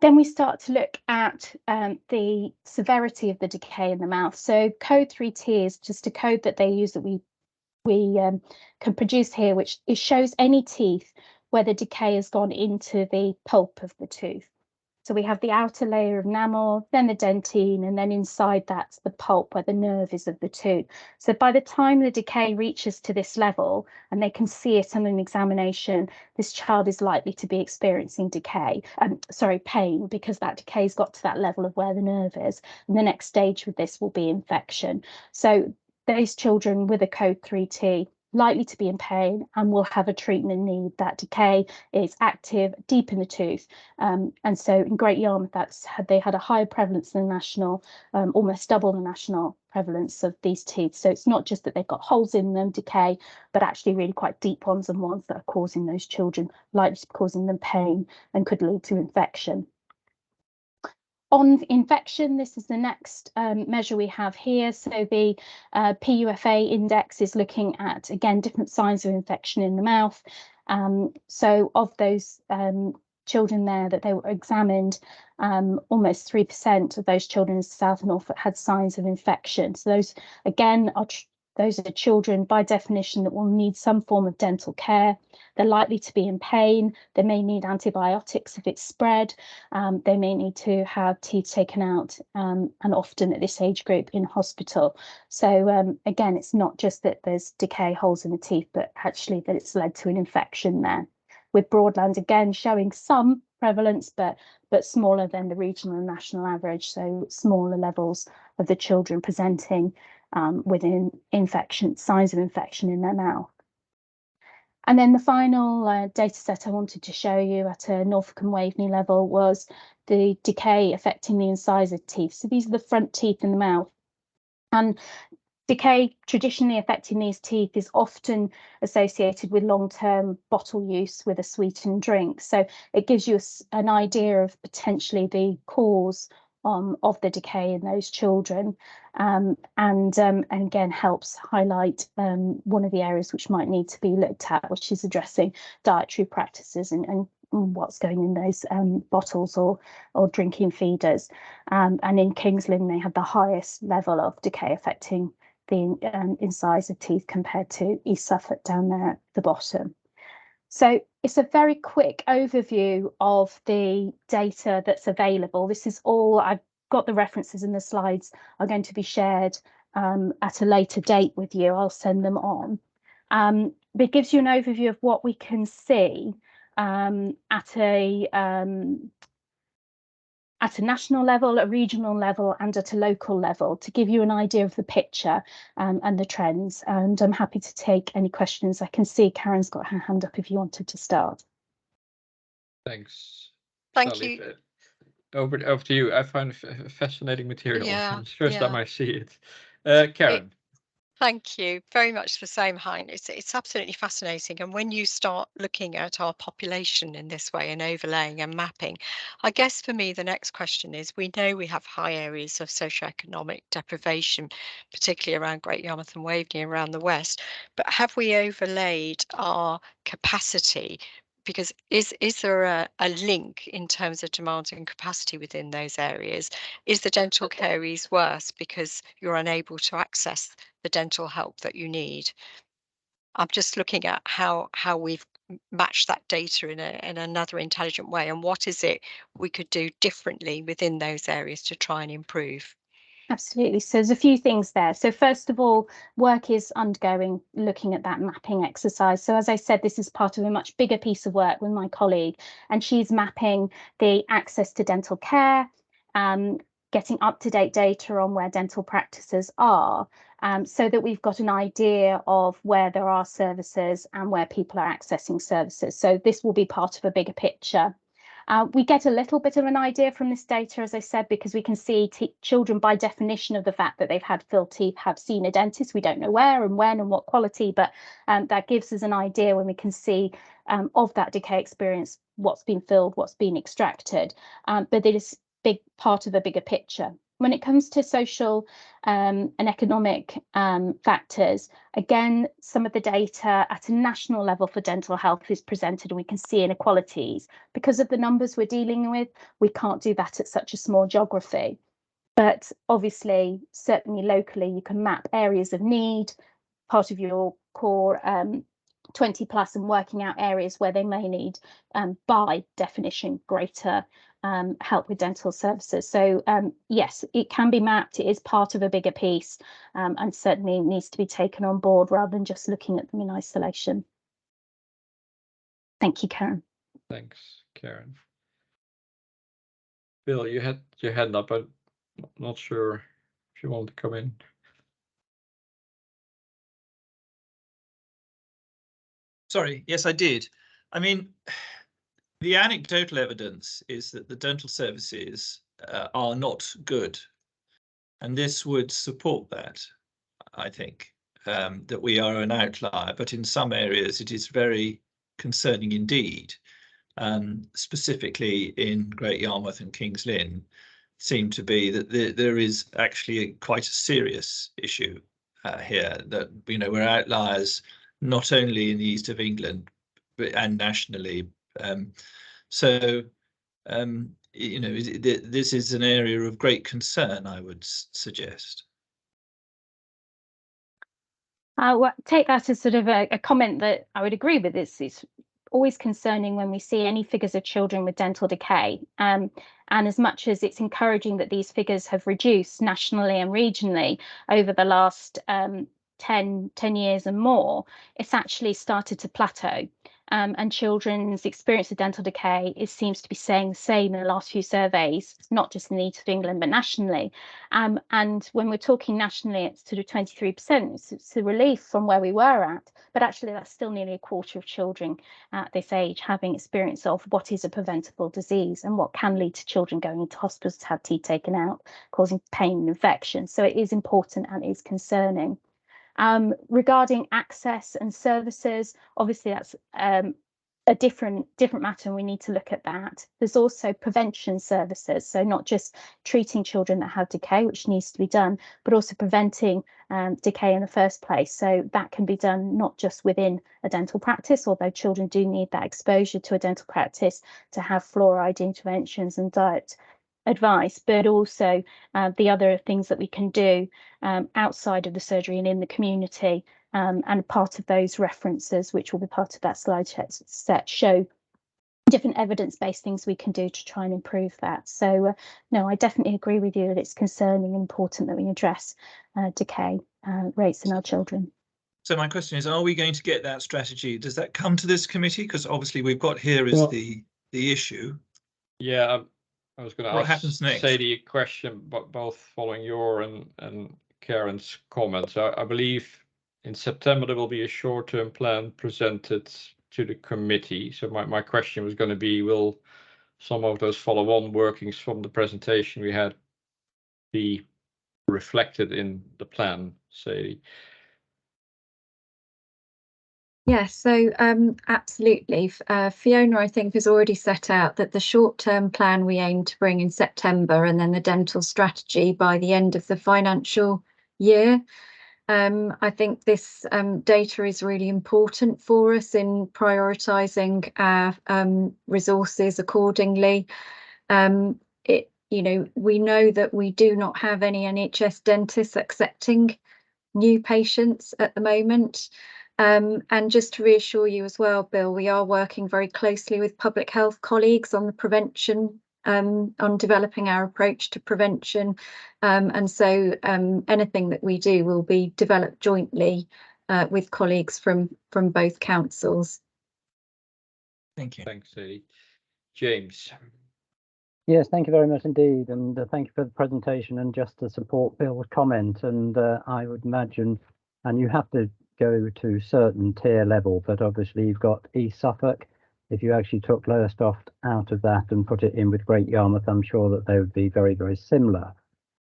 Then we start to look at the severity of the decay in the mouth. So code 3T is just a code that they use that we can produce here, which it shows any teeth where the decay has gone into the pulp of the tooth. So we have the outer layer of enamel, then the dentine, and then inside that's the pulp where the nerve is of the tooth. So by the time the decay reaches to this level, and they can see it on an examination, this child is likely to be experiencing pain, because that decay's got to that level of where the nerve is. And the next stage with this will be infection. So those children with a code 3T likely to be in pain and will have a treatment need. That decay is active deep in the tooth, and so in Great Yarmouth they had a higher prevalence than the national, almost double the national prevalence of these teeth. So it's not just that they've got holes in them, decay, but actually really quite deep ones, and ones that are causing those children, likely to be causing them pain and could lead to infection. On infection, this is the next measure we have here. So the PUFA index is looking at, again, different signs of infection in the mouth. So of those children there that they were examined, almost 3% of those children in South Norfolk had signs of infection. So those, again, those are children by definition that will need some form of dental care. They're likely to be in pain. They may need antibiotics if it's spread. They may need to have teeth taken out, and often at this age group in hospital. So again, it's not just that there's decay, holes in the teeth, but actually that it's led to an infection there. With Broadland again showing some prevalence, but smaller than the regional and national average. So smaller levels of the children presenting with signs of infection in their mouth. And then the final data set I wanted to show you at a Norfolk and Waveney level was the decay affecting the incisor teeth. So these are the front teeth in the mouth. And decay traditionally affecting these teeth is often associated with long-term bottle use with a sweetened drink. So it gives you an idea of potentially the cause of the decay in those children, and again helps highlight one of the areas which might need to be looked at, which is addressing dietary practices and what's going in those bottles or drinking feeders. And in Kings Lynn, they had the highest level of decay affecting the insides of teeth compared to East Suffolk down there at the bottom. So it's a very quick overview of the data that's available. This is all, I've got the references in the slides are going to be shared at a later date with you. I'll send them on. But it gives you an overview of what we can see at a national level, a regional level, and at a local level to give you an idea of the picture and the trends. And I'm happy to take any questions. I can see Karen's got her hand up if you wanted to start. Thanks. Thank Sally. you. Over to you. I find fascinating material. Yeah, It's the first time yeah. I see it. Karen. Thank you very much the same, Hein. It's absolutely fascinating. And when you start looking at our population in this way and overlaying and mapping, I guess for me, the next question is, we know we have high areas of socioeconomic deprivation, particularly around Great Yarmouth and Waveney around the west, but have we overlaid our capacity? Because is there a link in terms of demand and capacity within those areas? Is the dental caries worse because you're unable to access the dental help that you need? I'm just looking at how we've matched that data in another intelligent way, and what is it we could do differently within those areas to try and improve? Absolutely. So there's a few things there. So first of all, work is undergoing looking at that mapping exercise. So as I said, this is part of a much bigger piece of work with my colleague, and she's mapping the access to dental care, getting up-to-date data on where dental practices are, so that we've got an idea of where there are services and where people are accessing services. So this will be part of a bigger picture. We get a little bit of an idea from this data, as I said, because we can see children, by definition of the fact that they've had filled teeth, have seen a dentist. We don't know where and when and what quality, but that gives us an idea when we can see of that decay experience, what's been filled, what's been extracted. But it is big part of a bigger picture. When it comes to social and economic factors, again, some of the data at a national level for dental health is presented, and we can see inequalities. Because of the numbers we're dealing with, we can't do that at such a small geography. But obviously, certainly locally, you can map areas of need, part of your core 20 plus, and working out areas where they may need, by definition, greater help with dental services. So yes, it can be mapped. It is part of a bigger piece, and certainly needs to be taken on board rather than just looking at them in isolation. Thank you, Karen. Thanks, Karen. Bill, you had your hand up. I'm not sure if you want to come in. Sorry, yes, I did. I mean, the anecdotal evidence is that the dental services are not good. And this would support that, I think, that we are an outlier, but in some areas it is very concerning indeed. Specifically in Great Yarmouth and Kings Lynn, seem to be that there is actually quite a serious issue here, that, you know, we're outliers not only in the east of England, but and nationally. You know, this is an area of great concern, I would suggest. Well, take that as sort of a comment that I would agree with. It's always concerning when we see any figures of children with dental decay. And as much as it's encouraging that these figures have reduced nationally and regionally over the last 10 years and more, it's actually started to plateau. And children's experience of dental decay seems to be saying the same in the last few surveys, not just in the east of England, but nationally. And when we're talking nationally, it's sort of 23%. It's a relief from where we were at, but actually that's still nearly a quarter of children at this age having experience of what is a preventable disease and what can lead to children going into hospitals to have teeth taken out, causing pain and infection. So it is important and is concerning. Regarding access and services, obviously that's a different matter, and we need to look at that. There's also prevention services, so not just treating children that have decay, which needs to be done, but also preventing decay in the first place. So that can be done not just within a dental practice, although children do need that exposure to a dental practice to have fluoride interventions and diet advice, but also the other things that we can do outside of the surgery and in the community. And part of those references, which will be part of that slide set, show different evidence-based things we can do to try and improve that. So no, I definitely agree with you that it's concerning and important that we address decay rates in our children. So my question is, are we going to get that strategy? Does that come to this committee? Because obviously we've got here is the issue. Yeah, I was going to What ask happens next? Sadie a question, but both following your and Karen's comments. I believe in September there will be a short-term plan presented to the committee. So my question was going to be, will some of those follow-on workings from the presentation we had be reflected in the plan, Sadie? Yes, so absolutely. Fiona, I think, has already set out that the short-term plan we aim to bring in September, and then the dental strategy by the end of the financial year. I think this data is really important for us in prioritising our resources accordingly. We know that we do not have any NHS dentists accepting new patients at the moment. And just to reassure you as well, Bill, we are working very closely with public health colleagues on the prevention, on developing our approach to prevention. And so anything that we do will be developed jointly with colleagues from both councils. Thank you. Thanks, Sadie. James. Yes, thank you very much indeed, and thank you for the presentation. And just to support Bill's comment, and I would imagine, and you have to go to certain tier level, but obviously you've got East Suffolk. If you actually took Lowestoft out of that and put it in with Great Yarmouth, I'm sure that they would be very, very similar.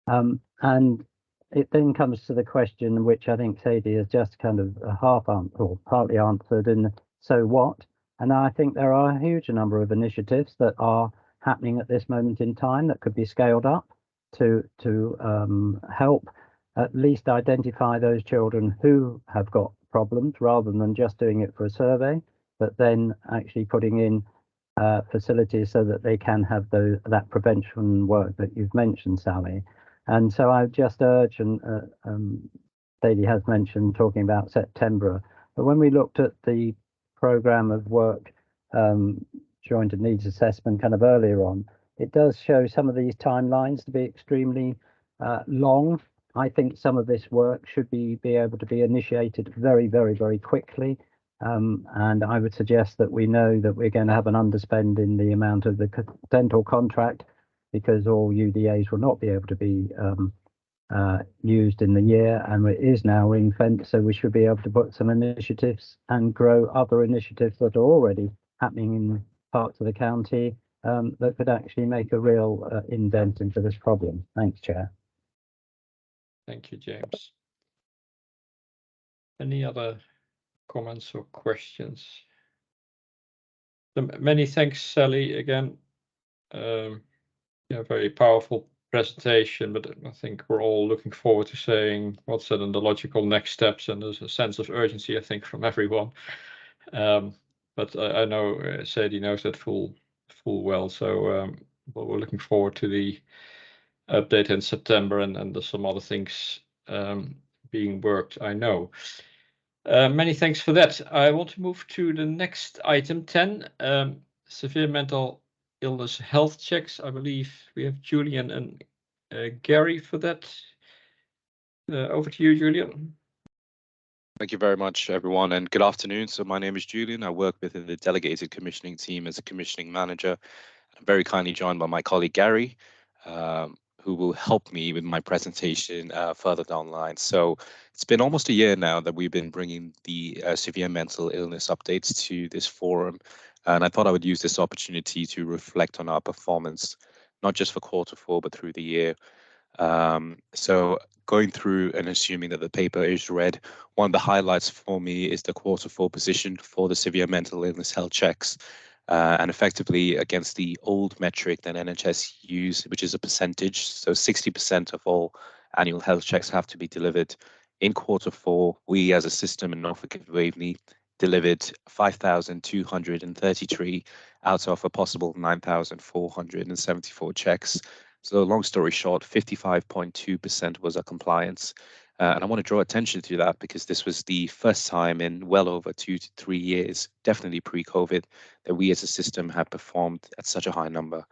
And it then comes to the question, which I think Sadie has just kind of half answered or partly answered, in so what? And I think there are a huge number of initiatives that are happening at this moment in time that could be scaled up to help at least identify those children who have got problems, rather than just doing it for a survey, but then actually putting in facilities so that they can have that prevention work that you've mentioned, Sally. And so I just urge, and Sadie has mentioned talking about September, but when we looked at the programme of work, joint and needs assessment kind of earlier on, it does show some of these timelines to be extremely long. I think some of this work should be able to be initiated very, very, very quickly. And I would suggest that we know that we're going to have an underspend in the amount of the dental contract, because all UDAs will not be able to be used in the year, and it is now ring-fenced, so we should be able to put some initiatives and grow other initiatives that are already happening in parts of the county that could actually make a real indent into this problem. Thanks, Chair. Thank you, James. Any other comments or questions? Many thanks, Sally, again. Yeah, very powerful presentation, but I think we're all looking forward to seeing what's then the logical next steps, and there's a sense of urgency, I think, from everyone. But I know Sadie knows that full well, so but we're looking forward to the update in September, and there's some other things being worked, I know. Many thanks for that. I want to move to the next item 10, severe mental illness health checks. I believe we have Julian and Gary for that. Over to you, Julian. Thank you very much, everyone, and good afternoon. So my name is Julian. I work within the delegated commissioning team as a commissioning manager. I'm very kindly joined by my colleague Gary, who will help me with my presentation further down the line. So it's been almost a year now that we've been bringing the severe mental illness updates to this forum, and I thought I would use this opportunity to reflect on our performance, not just for quarter four, but through the year. So going through and assuming that the paper is read, one of the highlights for me is the Q4 position for the severe mental illness health checks. And effectively against the old metric that NHS used, which is a percentage. So 60% of all annual health checks have to be delivered. In Q4, we as a system in Norfolk and Waveney delivered 5,233 out of a possible 9,474 checks. So long story short, 55.2% was our compliance. And I want to draw attention to that because this was the first time in well over 2 to 3 years, definitely pre-COVID, that we as a system have performed at such a high number.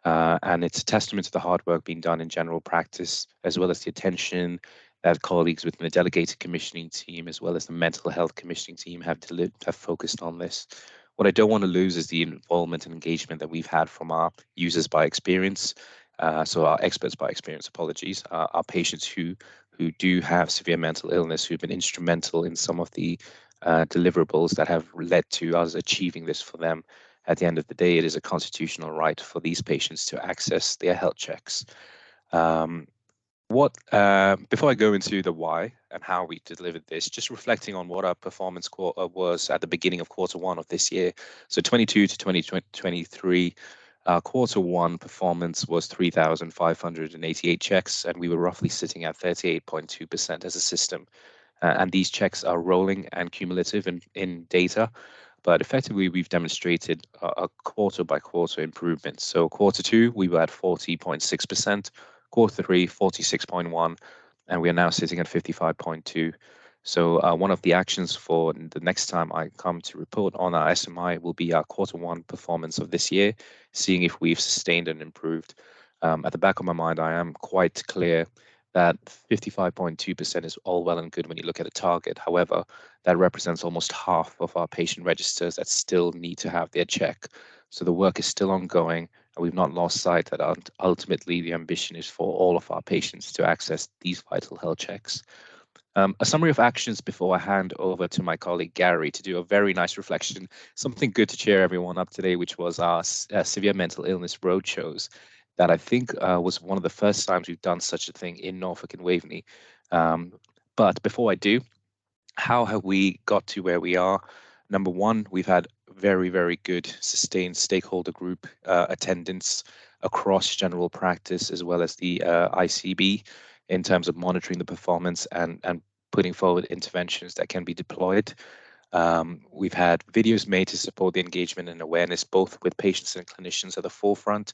And it's a testament to the hard work being done in general practice, as well as the attention that colleagues within the delegated commissioning team, as well as the mental health commissioning team have focused on this. What I don't want to lose is the involvement and engagement that we've had from our users by experience. So our experts by experience, apologies, our patients who do have severe mental illness, who've been instrumental in some of the deliverables that have led to us achieving this for them. At the end of the day, it is a constitutional right for these patients to access their health checks. Before I go into the why and how we delivered this, just reflecting on what our performance was at the beginning of Q1 of this year. So 22 to 2023, Q1 performance was 3,588 checks, and we were roughly sitting at 38.2% as a system. And these checks are rolling and cumulative in data, but effectively we've demonstrated a quarter by quarter improvement. So Q2, we were at 40.6%, Q3, 46.1%, and we are now sitting at 55.2%. So one of the actions for the next time I come to report on our SMI will be our Q1 performance of this year, seeing if we've sustained and improved. At the back of my mind, I am quite clear that 55.2% is all well and good when you look at a target. However, that represents almost half of our patient registers that still need to have their check. So the work is still ongoing, and we've not lost sight that ultimately the ambition is for all of our patients to access these vital health checks. A summary of actions before I hand over to my colleague Gary to do a very nice reflection, something good to cheer everyone up today, which was our severe mental illness roadshows. That I think was one of the first times we've done such a thing in Norfolk and Waveney. But before I do, how have we got to where we are? Number one, we've had very, very good sustained stakeholder group attendance across general practice as well as the ICB in terms of monitoring the performance and putting forward interventions that can be deployed. We've had videos made to support the engagement and awareness, both with patients and clinicians at the forefront.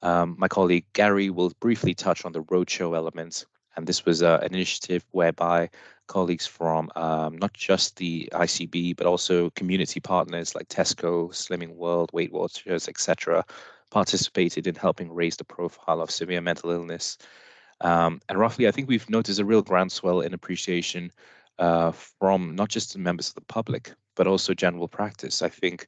My colleague Gary will briefly touch on the roadshow elements, and this was an initiative whereby colleagues from not just the ICB, but also community partners like Tesco, Slimming World, Weight Watchers, etc., participated in helping raise the profile of severe mental illness. And roughly, I think we've noticed a real groundswell in appreciation from not just the members of the public, but also general practice. I think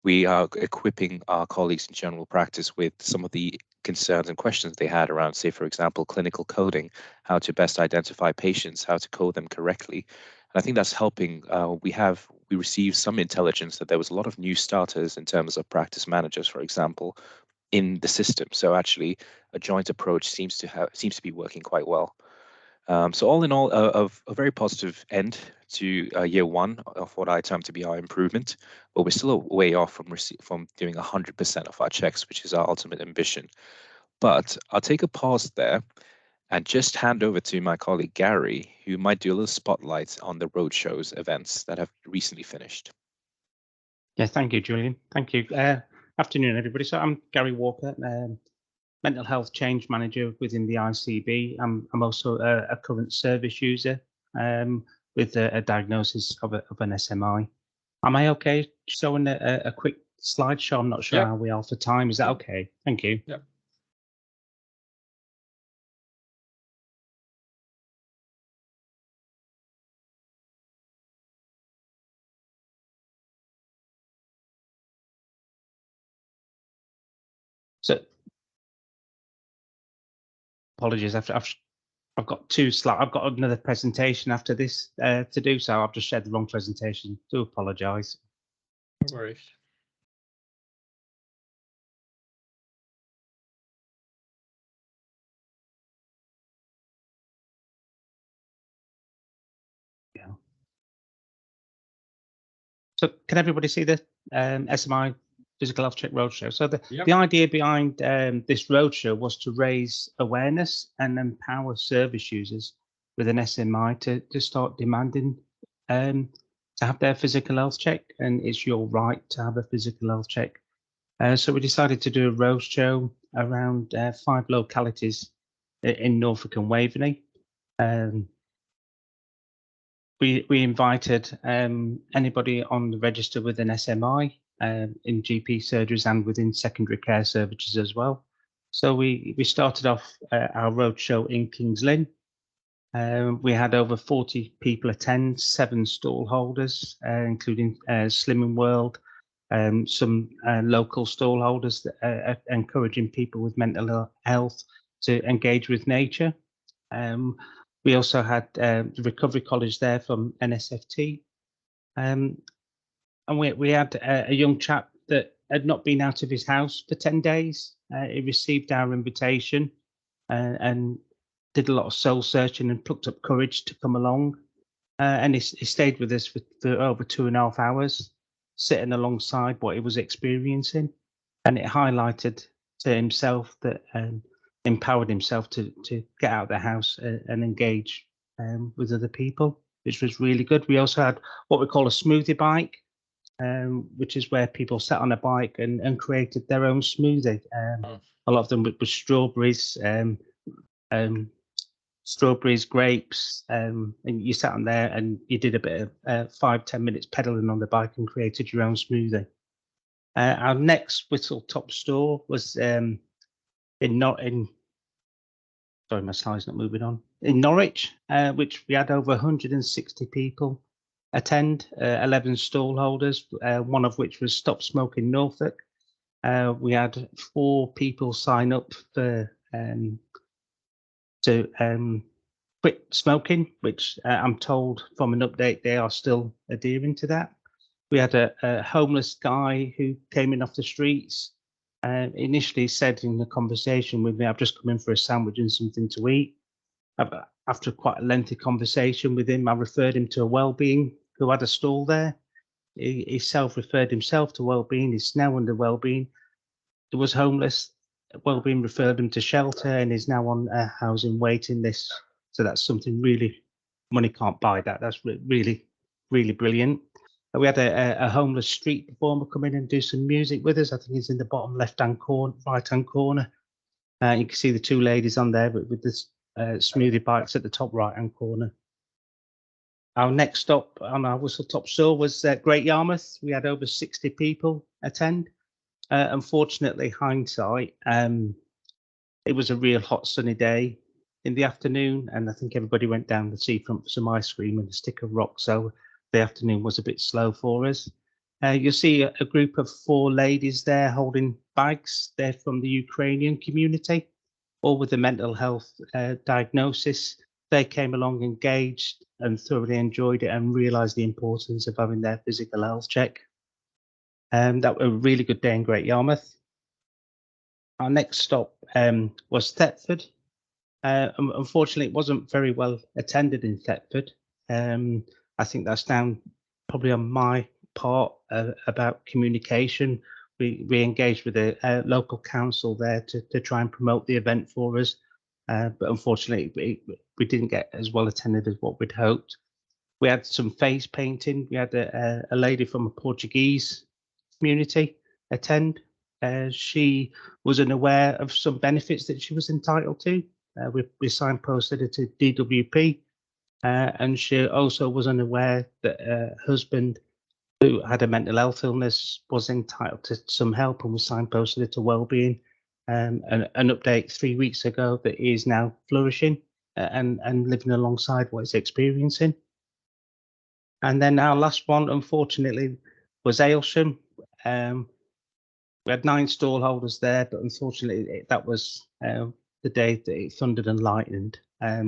we are equipping our colleagues in general practice with some of the concerns and questions they had around, say, for example, clinical coding, how to best identify patients, how to code them correctly. And I think that's helping. We received some intelligence that there was a lot of new starters in terms of practice managers, for example, in the system. So actually, a joint approach seems to be working quite well. So all in all, a very positive end to year one of what I term to be our improvement, but we're still a way off from doing 100% of our checks, which is our ultimate ambition. But I'll take a pause there and just hand over to my colleague Gary, who might do a little spotlight on the roadshows events that have recently finished. Yeah, thank you, Julian. Thank you. Afternoon, everybody. So I'm Gary Walker, Mental Health Change Manager within the ICB. I'm also a current service user with a diagnosis of an SMI. Am I okay showing a quick slideshow? I'm not sure how we are for time. Is that okay? Thank you. Yeah. So, apologies. I've got two slides. I've got another presentation after this to do, so I've just shared the wrong presentation. Do apologise. No worries. So can everybody see the SMI Physical Health Check Roadshow? So Yep. the idea behind this roadshow was to raise awareness and empower service users with an SMI to start demanding to have their physical health check, and it's your right to have a physical health check. So we decided to do a roadshow around 5 localities in Norfolk and Waveney. We invited anybody on the register with an SMI in GP surgeries and within secondary care services as well. So we started off our roadshow in Kings Lynn. We had over 40 people attend, 7 stall holders, including Slimming World, some local stall holders encouraging people with mental health to engage with nature. We also had the Recovery College there from NSFT. And we had a young chap that had not been out of his house for 10 days. He received our invitation and did a lot of soul searching and plucked up courage to come along. And he stayed with us for over 2.5 hours, sitting alongside what he was experiencing. And it highlighted to himself that empowered himself to get out of the house and engage with other people, which was really good. We also had what we call a smoothie bike, which is where people sat on a bike and created their own smoothie. A lot of them with strawberries, strawberries, grapes, and you sat on there and you did a bit of 5-10 minutes pedaling on the bike and created your own smoothie. Our next whistle top store was in sorry, my slide's not moving on. In Norwich, which we had over 160 people attend, 11 stall holders, one of which was Stop Smoking Norfolk. We had 4 people sign up for to quit smoking, which I'm told from an update they are still adhering to that. We had a homeless guy who came in off the streets. Initially said in the conversation with me, I've just come in for a sandwich and something to eat. After quite a lengthy conversation with him, I referred him to a Wellbeing who had a stall there. He self-referred himself to Wellbeing. He's now under Wellbeing. He was homeless. Wellbeing referred him to shelter and is now on a housing waiting list. So that's something really, money can't buy that. That's really, really brilliant. We had a homeless street performer come in and do some music with us. I think he's in the bottom left-hand corner, right-hand corner. You can see the 2 ladies on there with the smoothie bikes at the top right-hand corner. Our next stop on our whistle top store was Great Yarmouth. We had over 60 people attend. Unfortunately, hindsight, it was a real hot sunny day in the afternoon, and I think everybody went down the seafront for some ice cream and a stick of rock. So the afternoon was a bit slow for us. You'll see a group of 4 ladies there holding bags. They're from the Ukrainian community, all with a mental health diagnosis. They came along, engaged and thoroughly enjoyed it and realised the importance of having their physical health check. That was a really good day in Great Yarmouth. Our next stop was Thetford. Unfortunately, it wasn't very well attended in Thetford. I think that's down probably on my part about communication. We engaged with a local council there to try and promote the event for us, but unfortunately we didn't get as well attended as what we'd hoped. We had some face painting. We had a lady from a Portuguese community attend. She was unaware of some benefits that she was entitled to. We signposted her to DWP. And she also was unaware that her husband, who had a mental health illness, was entitled to some help, and we signposted her to Wellbeing. An update 3 weeks ago that he is now flourishing and living alongside what he's experiencing. And then our last one, unfortunately, was Aylsham. We had 9 stall holders there, but unfortunately that was the day that it thundered and lightened.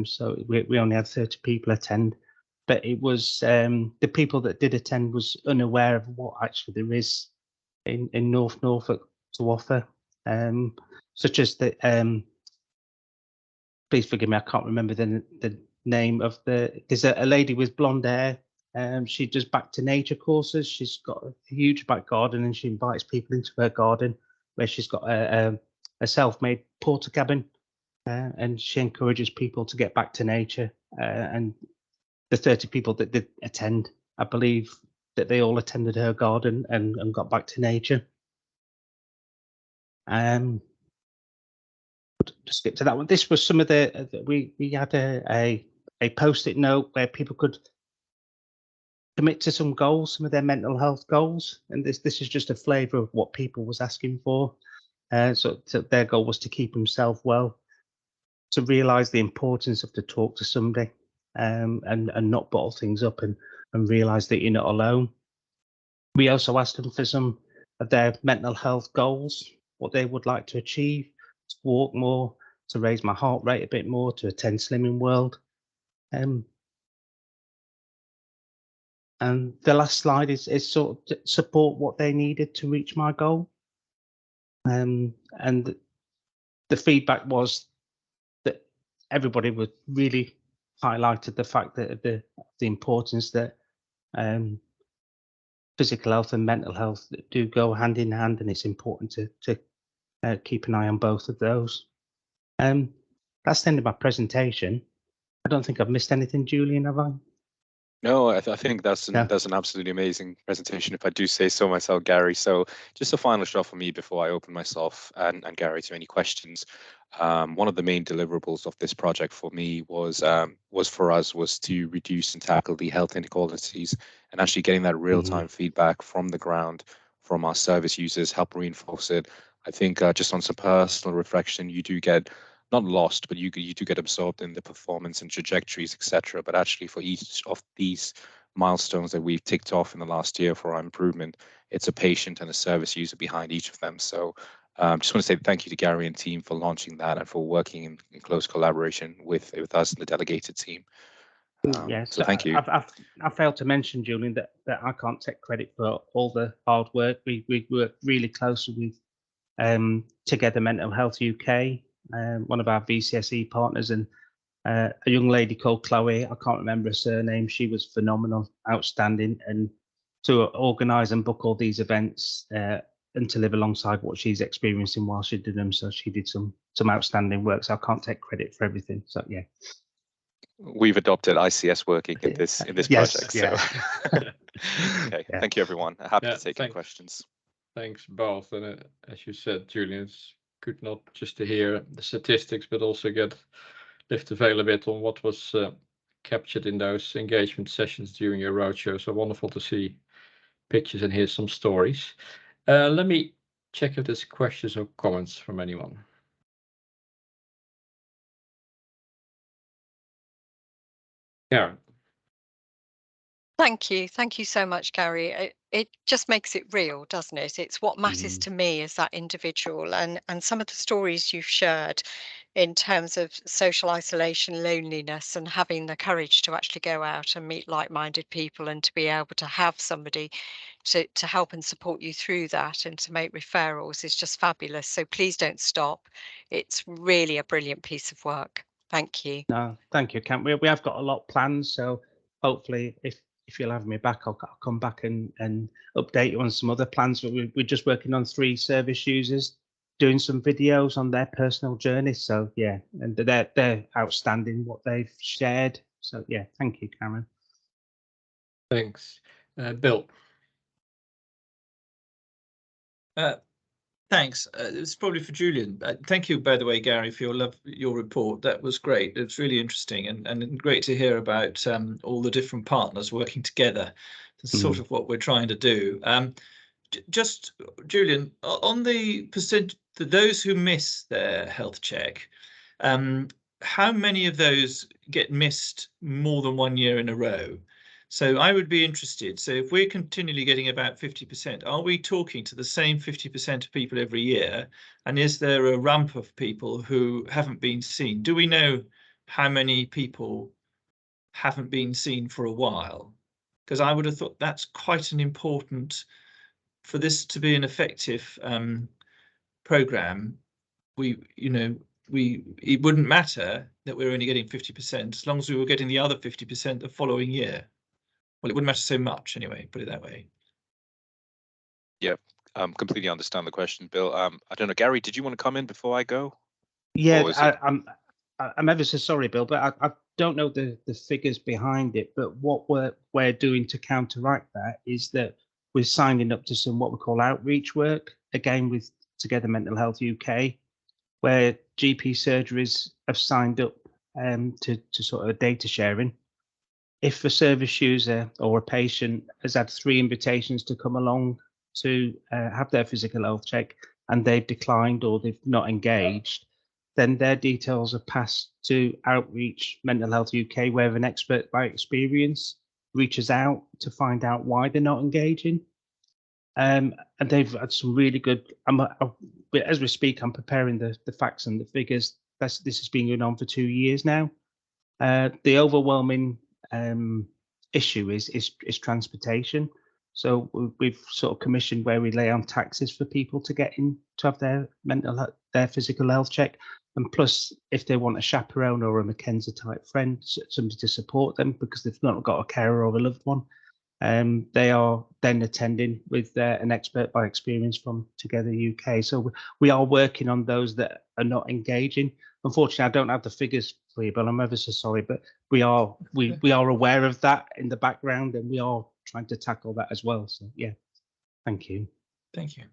So we only had 30 people attend, but it was the people that did attend was unaware of what actually there is in North Norfolk to offer, such as the please forgive me, I can't remember the name of there's a lady with blonde hair She does back to nature courses. She's got a huge back garden, and she invites people into her garden where she's got a self-made porta cabin, and she encourages people to get back to nature. And the 30 people that did attend, I believe that they all attended her garden and got back to nature. To skip to that one, this was some of the we had a post-it note where people could commit to some goals, some of their mental health goals, and this is just a flavour of what people was asking for. So their goal was to keep himself well, to realise the importance of to talk to somebody, and not bottle things up, and realise that you're not alone. We also asked them for some of their mental health goals, what they would like to achieve: to walk more, to raise my heart rate a bit more, to attend Slimming World. And the last slide is sort of to support what they needed to reach my goal. And the feedback was that everybody would really highlighted the fact that the importance that physical health and mental health do go hand in hand, and it's important to keep an eye on both of those. That's the end of my presentation. I don't think I've missed anything, Julian, have I? No, I think that's an absolutely amazing presentation, if I do say so myself, Gary. So just a final shot for me before I open myself and Gary to any questions. One of the main deliverables of this project for me was to reduce and tackle the health inequalities, and actually getting that real-time feedback from the ground, from our service users, help reinforce it. I think just on some personal reflection, you do get not lost, but you do get absorbed in the performance and trajectories, etc. But actually, for each of these milestones that we've ticked off in the last year for our improvement, it's a patient and a service user behind each of them. So just want to say thank you to Gary and team for launching that and for working in close collaboration with us and the delegated team. Yes, so thank you. I failed to mention, Julian, that I can't take credit for all the hard work. We worked really closely with Together Mental Health UK, one of our VCSE partners, and a young lady called Chloe. I can't remember her surname. She was phenomenal, outstanding, and to organise and book all these events and to live alongside what she's experiencing while she did them. So she did some outstanding work. So I can't take credit for everything. So yeah. We've adopted ICS working in this yes, project. Yeah. So okay, thank you everyone. Happy to take any questions. Thanks both. And as you said, Julian, it's good not just to hear the statistics, but also lift the veil a bit on what was captured in those engagement sessions during your roadshow. So wonderful to see pictures and hear some stories. Let me check if there's questions or comments from anyone. Karen. Thank you so much, Gary. It just makes it real, doesn't it? It's what matters to me as that individual, and some of the stories you've shared in terms of social isolation, loneliness, and having the courage to actually go out and meet like-minded people, and to be able to have somebody to help and support you through that, and to make referrals is just fabulous. So please don't stop. It's really a brilliant piece of work. Thank you. No, thank you, Cam. We have got a lot planned, so hopefully if you'll have me back, I'll come back and update you on some other plans. But we're just working on 3 service users doing some videos on their personal journey. So yeah, and they're outstanding what they've shared. So yeah, thank you, Cameron. Thanks. Bill. Thanks. It's probably for Julian. Thank you, by the way, Gary, for your report. That was great. It's really interesting and great to hear about all the different partners working together. That's sort of what we're trying to do. Just, Julian, on the percent, those who miss their health check, how many of those get missed more than 1 year in a row? So I would be interested. So if we're continually getting about 50%, are we talking to the same 50% of people every year? And is there a rump of people who haven't been seen? Do we know how many people haven't been seen for a while? Because I would have thought that's quite an important, for this to be an effective program. It wouldn't matter that we're only getting 50% as long as we were getting the other 50% the following year. Well, it wouldn't matter so much anyway, put it that way. Yeah, completely understand the question, Bill. I don't know, Gary, did you want to come in before I go? Yeah, I'm ever so sorry, Bill, but I don't know the figures behind it. But what we're doing to counteract that is that we're signing up to some what we call outreach work, again with Together Mental Health UK, where GP surgeries have signed up to sort of data sharing. If a service user or a patient has had 3 invitations to come along to have their physical health check and they've declined or they've not engaged, then their details are passed to Outreach Mental Health UK, where an expert by experience reaches out to find out why they're not engaging. And they've had some really good, as we speak, I'm preparing the facts and the figures. This has been going on for 2 years now. The overwhelming issue is transportation. So we've sort of commissioned where we lay on taxes for people to get in to have their physical health check, and plus if they want a chaperone or a Mackenzie type friend, somebody to support them because they've not got a carer or a loved one, they are then attending with an expert by experience from Together UK. So we are working on those that are not engaging. Unfortunately, I don't have the figures for you, but I'm ever so sorry. But we are aware of that in the background, and we are trying to tackle that as well. So yeah, thank you. Thank you.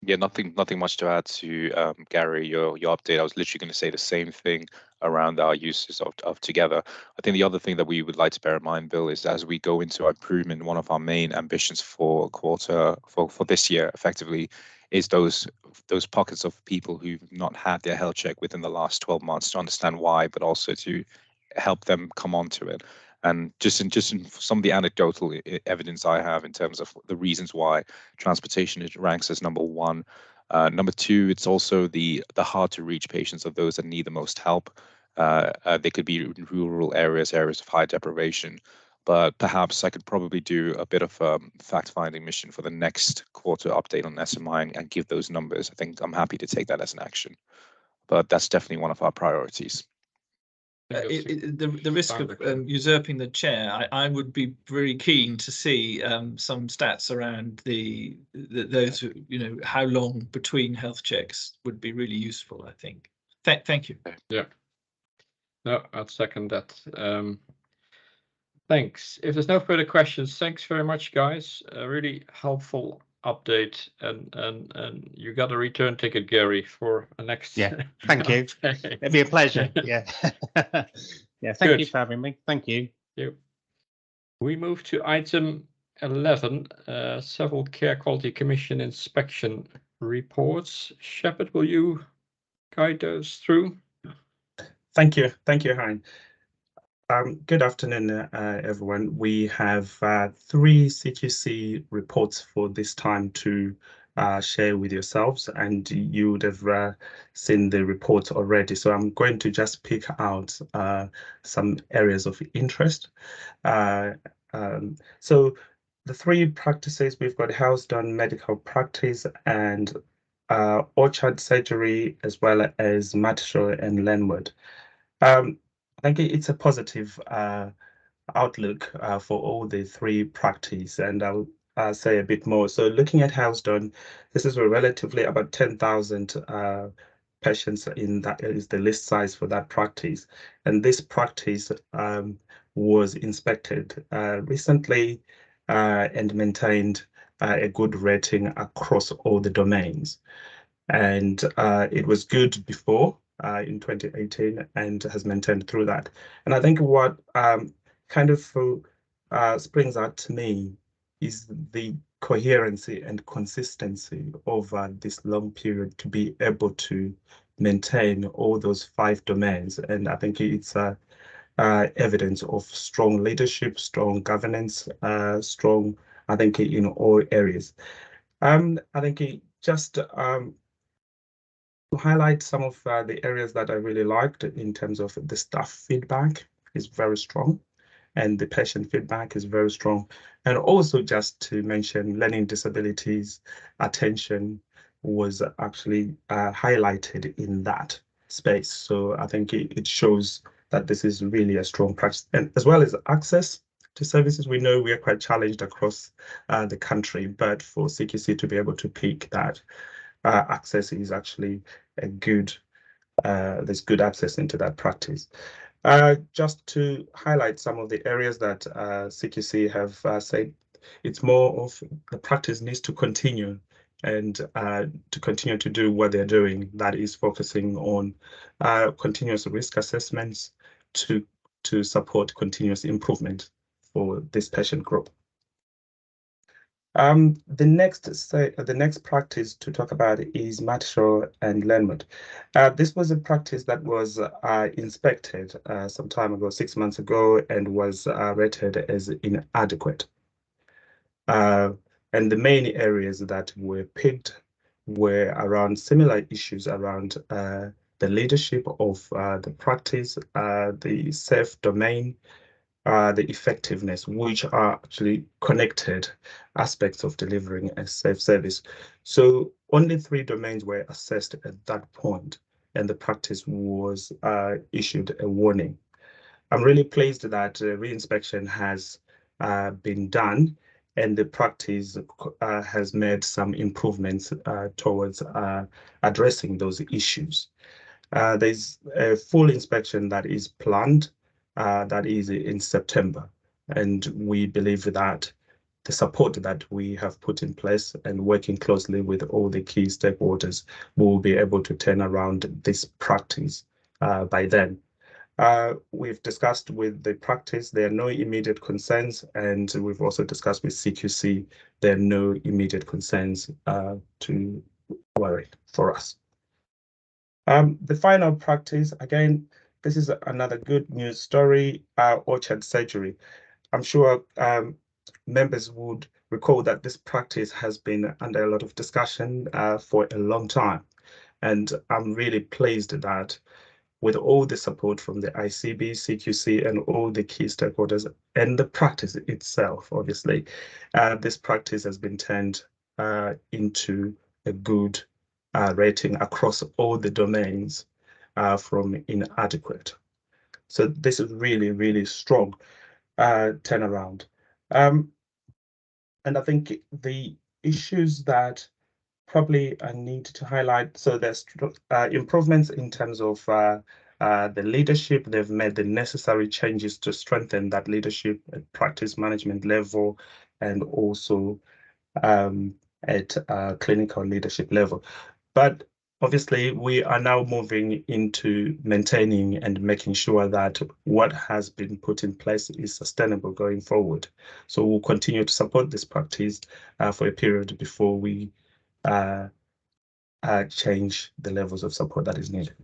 Yeah, nothing much to add to Gary, your update. I was literally going to say the same thing around our uses of Together. I think the other thing that we would like to bear in mind, Bill, is as we go into our improvement, one of our main ambitions for this year, effectively, is those pockets of people who've not had their health check within the last 12 months to understand why, but also to help them come onto it. And just in some of the anecdotal evidence I have in terms of the reasons why transportation ranks as number 1. Number 2, it's also the hard to reach patients of those that need the most help. They could be in rural areas of high deprivation. But perhaps I could probably do a bit of a fact-finding mission for the next quarter update on SMI and give those numbers. I think I'm happy to take that as an action. But that's definitely one of our priorities. The risk of usurping the chair, I would be very keen to see some stats around those how long between health checks would be really useful, I think. Thank you. Yeah. No, I'd second that. Thanks. If there's no further questions, thanks very much, guys. A really helpful update, and you got a return ticket, Gary, for the next. Yeah, thank you. It'd be a pleasure. Yeah. Yeah, thank you for having me. Thank you. We move to item 11, several Care Quality Commission inspection reports. Shepard, will you guide those through? Thank you, Hein. Good afternoon, everyone. We have 3 CQC reports for this time to share with yourselves, and you would have seen the report already. So I'm going to just pick out some areas of interest. So the 3 practices, we've got Housedon Medical Practice and Orchard Surgery, as well as Matshaw and Lenwood. I think it's a positive outlook for all the 3 practices, and I'll say a bit more. So looking at Housedon, this is a relatively about 10,000 patients in that is the list size for that practice. And this practice was inspected recently and maintained a good rating across all the domains. And it was good before in 2018 and has maintained through that. And I think what kind of springs out to me is the coherency and consistency over this long period to be able to maintain all those 5 domains. And I think it's evidence of strong leadership, strong governance, strong, I think, in all areas. I think just to highlight some of the areas that I really liked in terms of the staff feedback is very strong, and the patient feedback is very strong. And also just to mention learning disabilities, attention was actually highlighted in that space. So I think it shows that this is really a strong practice, and as well as access practice services. We know we are quite challenged across the country, but for CQC to be able to pick that access is actually a good, there's good access into that practice. Just to highlight some of the areas that CQC have said, it's more of the practice needs to continue and to continue to do what they're doing. That is focusing on continuous risk assessments to support continuous improvement for this patient group. The next practice to talk about is Matshall and Lenwood. This was a practice that was inspected some time ago, 6 months ago, and was rated as inadequate. And the main areas that were picked were around similar issues around the leadership of the practice, the safe domain, the effectiveness, which are actually connected aspects of delivering a safe service. So only 3 domains were assessed at that point, and the practice was issued a warning. I'm really pleased that re-inspection has been done, and the practice has made some improvements towards addressing those issues. There's a full inspection that is planned, that is in September, and we believe that the support that we have put in place and working closely with all the key stakeholders will be able to turn around this practice by then. We've discussed with the practice, there are no immediate concerns, and we've also discussed with CQC, there are no immediate concerns to worry for us. The final practice, again, this is another good news story, orchard surgery. I'm sure members would recall that this practice has been under a lot of discussion for a long time. And I'm really pleased that with all the support from the ICB, CQC, and all the key stakeholders and the practice itself, obviously, this practice has been turned into a good rating across all the domains from inadequate. So this is really, really strong turnaround. And I think the issues that probably I need to highlight, so there's improvements in terms of the leadership. They've made the necessary changes to strengthen that leadership at practice management level and also at clinical leadership level. But obviously, we are now moving into maintaining and making sure that what has been put in place is sustainable going forward. So we'll continue to support this practice for a period before we change the levels of support that is needed.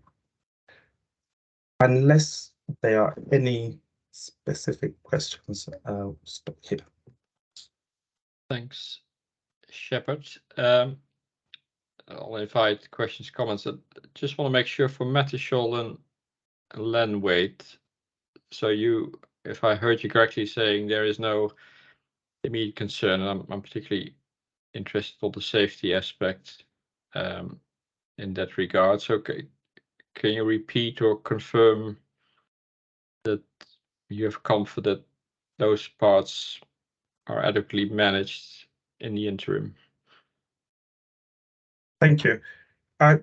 Unless there are any specific questions, I'll stop here. Thanks, Shepard. I'll invite questions, comments. I just want to make sure for Matishol and Lenwade. So you, if I heard you correctly, saying there is no immediate concern, and I'm particularly interested on the safety aspect in that regard. So can you repeat or confirm that you have comfort that those parts are adequately managed in the interim? Thank you.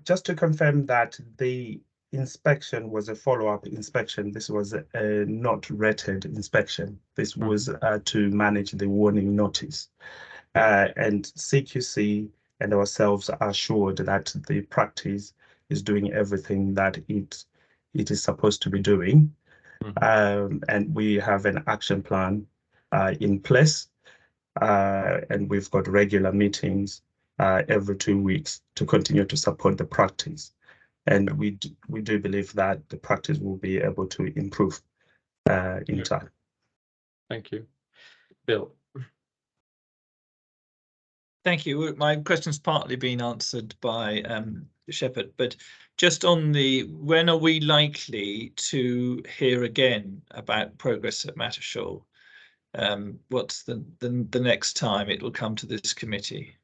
Just to confirm that the inspection was a follow-up inspection. This was a not rated inspection. This was to manage the warning notice. And CQC and ourselves are assured that the practice is doing everything that it is supposed to be doing. And we have an action plan in place, and we've got regular meetings every 2 weeks to continue to support the practice. And we do believe that the practice will be able to improve in time. Thank you. Bill. Thank you. My question's partly been answered by Shepard, but just on the, when are we likely to hear again about progress at Matashall? What's the next time it will come to this committee?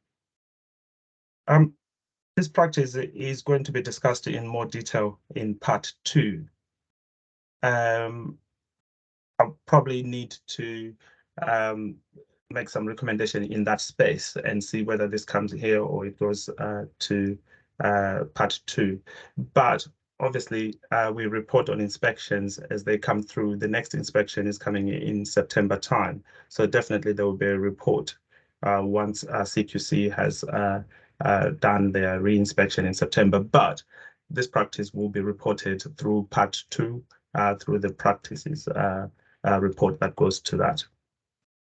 This practice is going to be discussed in more detail in part 2. I'll probably need to make some recommendation in that space and see whether this comes here or it goes to part 2. But obviously, we report on inspections as they come through. The next inspection is coming in September time. So definitely there will be a report once CQC has done their re-inspection in September. But this practice will be reported through part 2, through the practices report that goes to that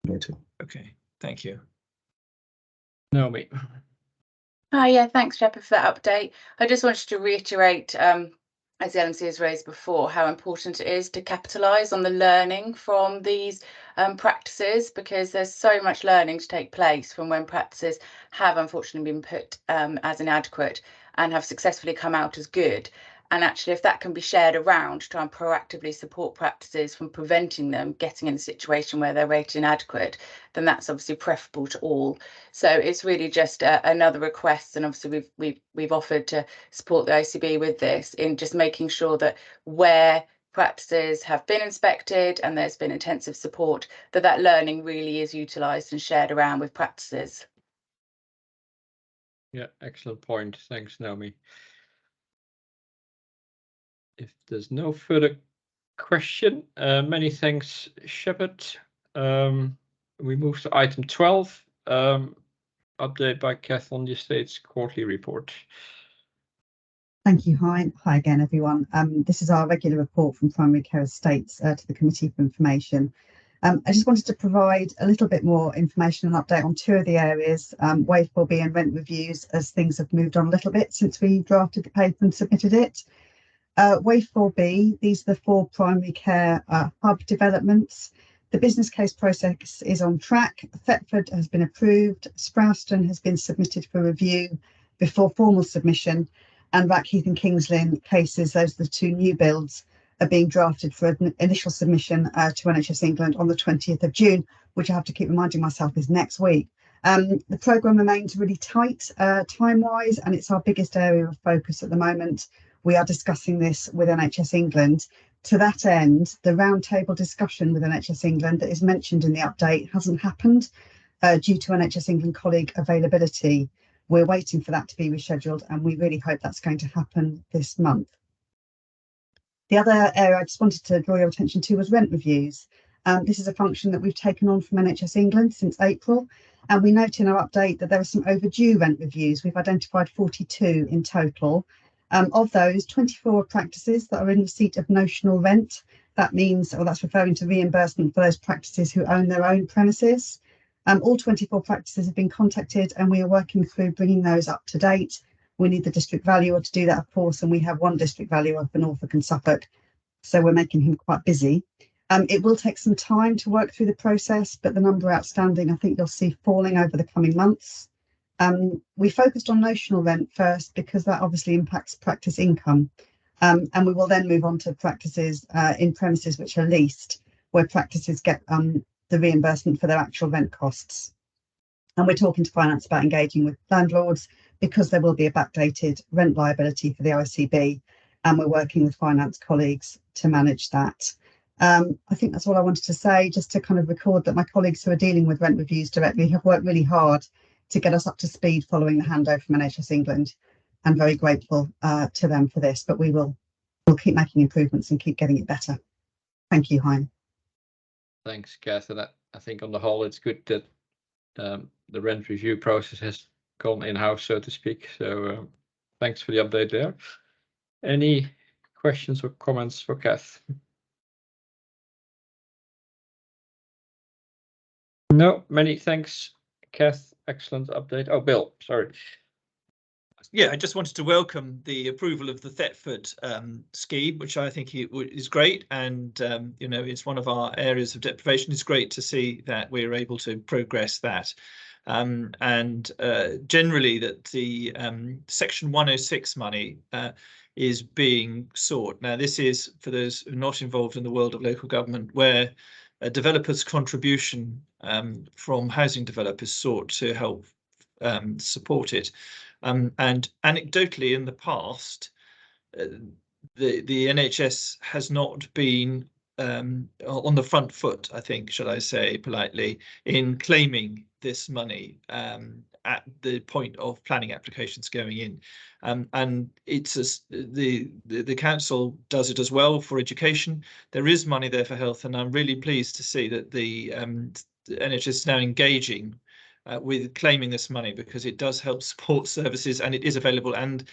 meeting. Okay, thank you. Naomi. Yeah, thanks, Shepherd, for that update. I just wanted to reiterate, as the LMC has raised before, how important it is to capitalise on the learning from these practices, because there's so much learning to take place from when practices have unfortunately been put as inadequate and have successfully come out as good. And actually, if that can be shared around to try and proactively support practices from preventing them getting in a situation where they're rated inadequate, then that's obviously preferable to all. So it's really just another request, and obviously we've offered to support the ICB with this, in just making sure that where practices have been inspected and there's been intensive support, that learning really is utilised and shared around with practices. Yeah, excellent point. Thanks, Naomi. If there's no further question, many thanks, Shepherd. We move to item 12, update by Kath on the estate's quarterly report. Thank you. Hi again, everyone. This is our regular report from Primary Care Estates to the Committee for Information. I just wanted to provide a little bit more information and update on 2 of the areas, Wave 4B and rent reviews, as things have moved on a little bit since we drafted the paper and submitted it. Wave 4B, these are the 4 primary care hub developments. The business case process is on track. Thetford has been approved. Sprowston has been submitted for review before formal submission. And Rackheath and Kings Lynn cases, those are the 2 new builds, are being drafted for an initial submission to NHS England on the 20th of June, which I have to keep reminding myself is next week. The programme remains really tight time-wise, and it's our biggest area of focus at the moment. We are discussing this with NHS England. To that end, the roundtable discussion with NHS England that is mentioned in the update hasn't happened due to NHS England colleague availability. We're waiting for that to be rescheduled, and we really hope that's going to happen this month. The other area I just wanted to draw your attention to was rent reviews. This is a function that we've taken on from NHS England since April, and we note in our update that there are some overdue rent reviews. We've identified 42 in total. Of those, 24 practices that are in receipt of notional rent. That means, or that's referring to reimbursement for those practices who own their own premises. All 24 practices have been contacted, and we are working through bringing those up to date. We need the district valuer to do that, of course, and we have 1 district valuer for Norfolk and Suffolk, so we're making him quite busy. It will take some time to work through the process, but the number outstanding, I think you'll see falling over the coming months. We focused on notional rent first because that obviously impacts practice income, and we will then move on to practices in premises which are leased, where practices get the reimbursement for their actual rent costs. And we're talking to finance about engaging with landlords because there will be a backdated rent liability for the ICB, and we're working with finance colleagues to manage that. I think that's all I wanted to say, just to kind of record that my colleagues who are dealing with rent reviews directly have worked really hard to get us up to speed following the handover from NHS England. I'm very grateful to them for this, but we'll keep making improvements and keep getting it better. Thank you, Hein. Thanks, Kath. And I think on the whole, it's good that the rent review process has gone in-house, so to speak. So thanks for the update there. Any questions or comments for Kath? No, many thanks, Kath. Excellent update. Oh, Bill, sorry. Yeah, I just wanted to welcome the approval of the Thetford scheme, which I think is great, and you know, it's one of our areas of deprivation. It's great to see that we're able to progress that, and generally that the Section 106 money is being sought. Now, this is for those who are not involved in the world of local government, where a developer's contribution from housing developers sought to help support it. And anecdotally, in the past, the NHS has not been on the front foot, I think, should I say politely, in claiming this money at the point of planning applications going in. And it's the council does it as well for education. There is money there for health, and I'm really pleased to see that the NHS is now engaging with claiming this money, because it does help support services, and it is available, and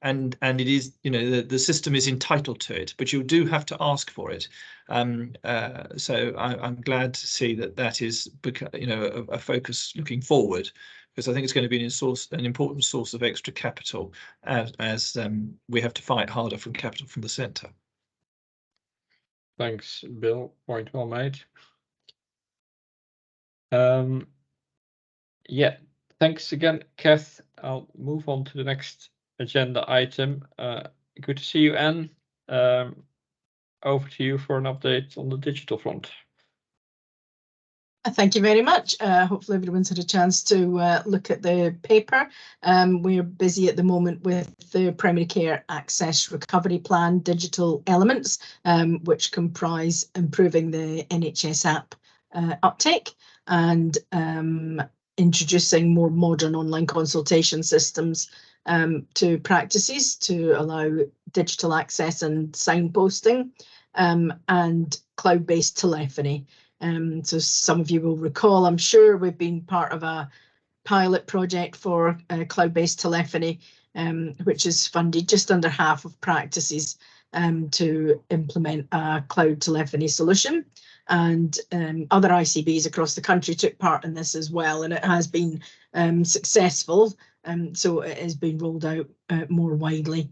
it is, you know, the system is entitled to it, but you do have to ask for it. So I'm glad to see that is, you know, a focus looking forward, because I think it's going to be an important source of extra capital as we have to fight harder from capital from the centre. Thanks, Bill. Point well made. Yeah, thanks again, Kath. I'll move on to the next agenda item. Good to see you, Anne. Over to you for an update on the digital front. Thank you very much. Hopefully everyone's had a chance to look at the paper. We're busy at the moment with the Primary Care Access Recovery Plan digital elements, which comprise improving the NHS app uptake and introducing more modern online consultation systems to practices to allow digital access and signposting, and cloud-based telephony. So some of you will recall, I'm sure, we've been part of a pilot project for cloud-based telephony, which is funded just under half of practices to implement a cloud telephony solution. And other ICBs across the country took part in this as well, and it has been successful. So it has been rolled out more widely.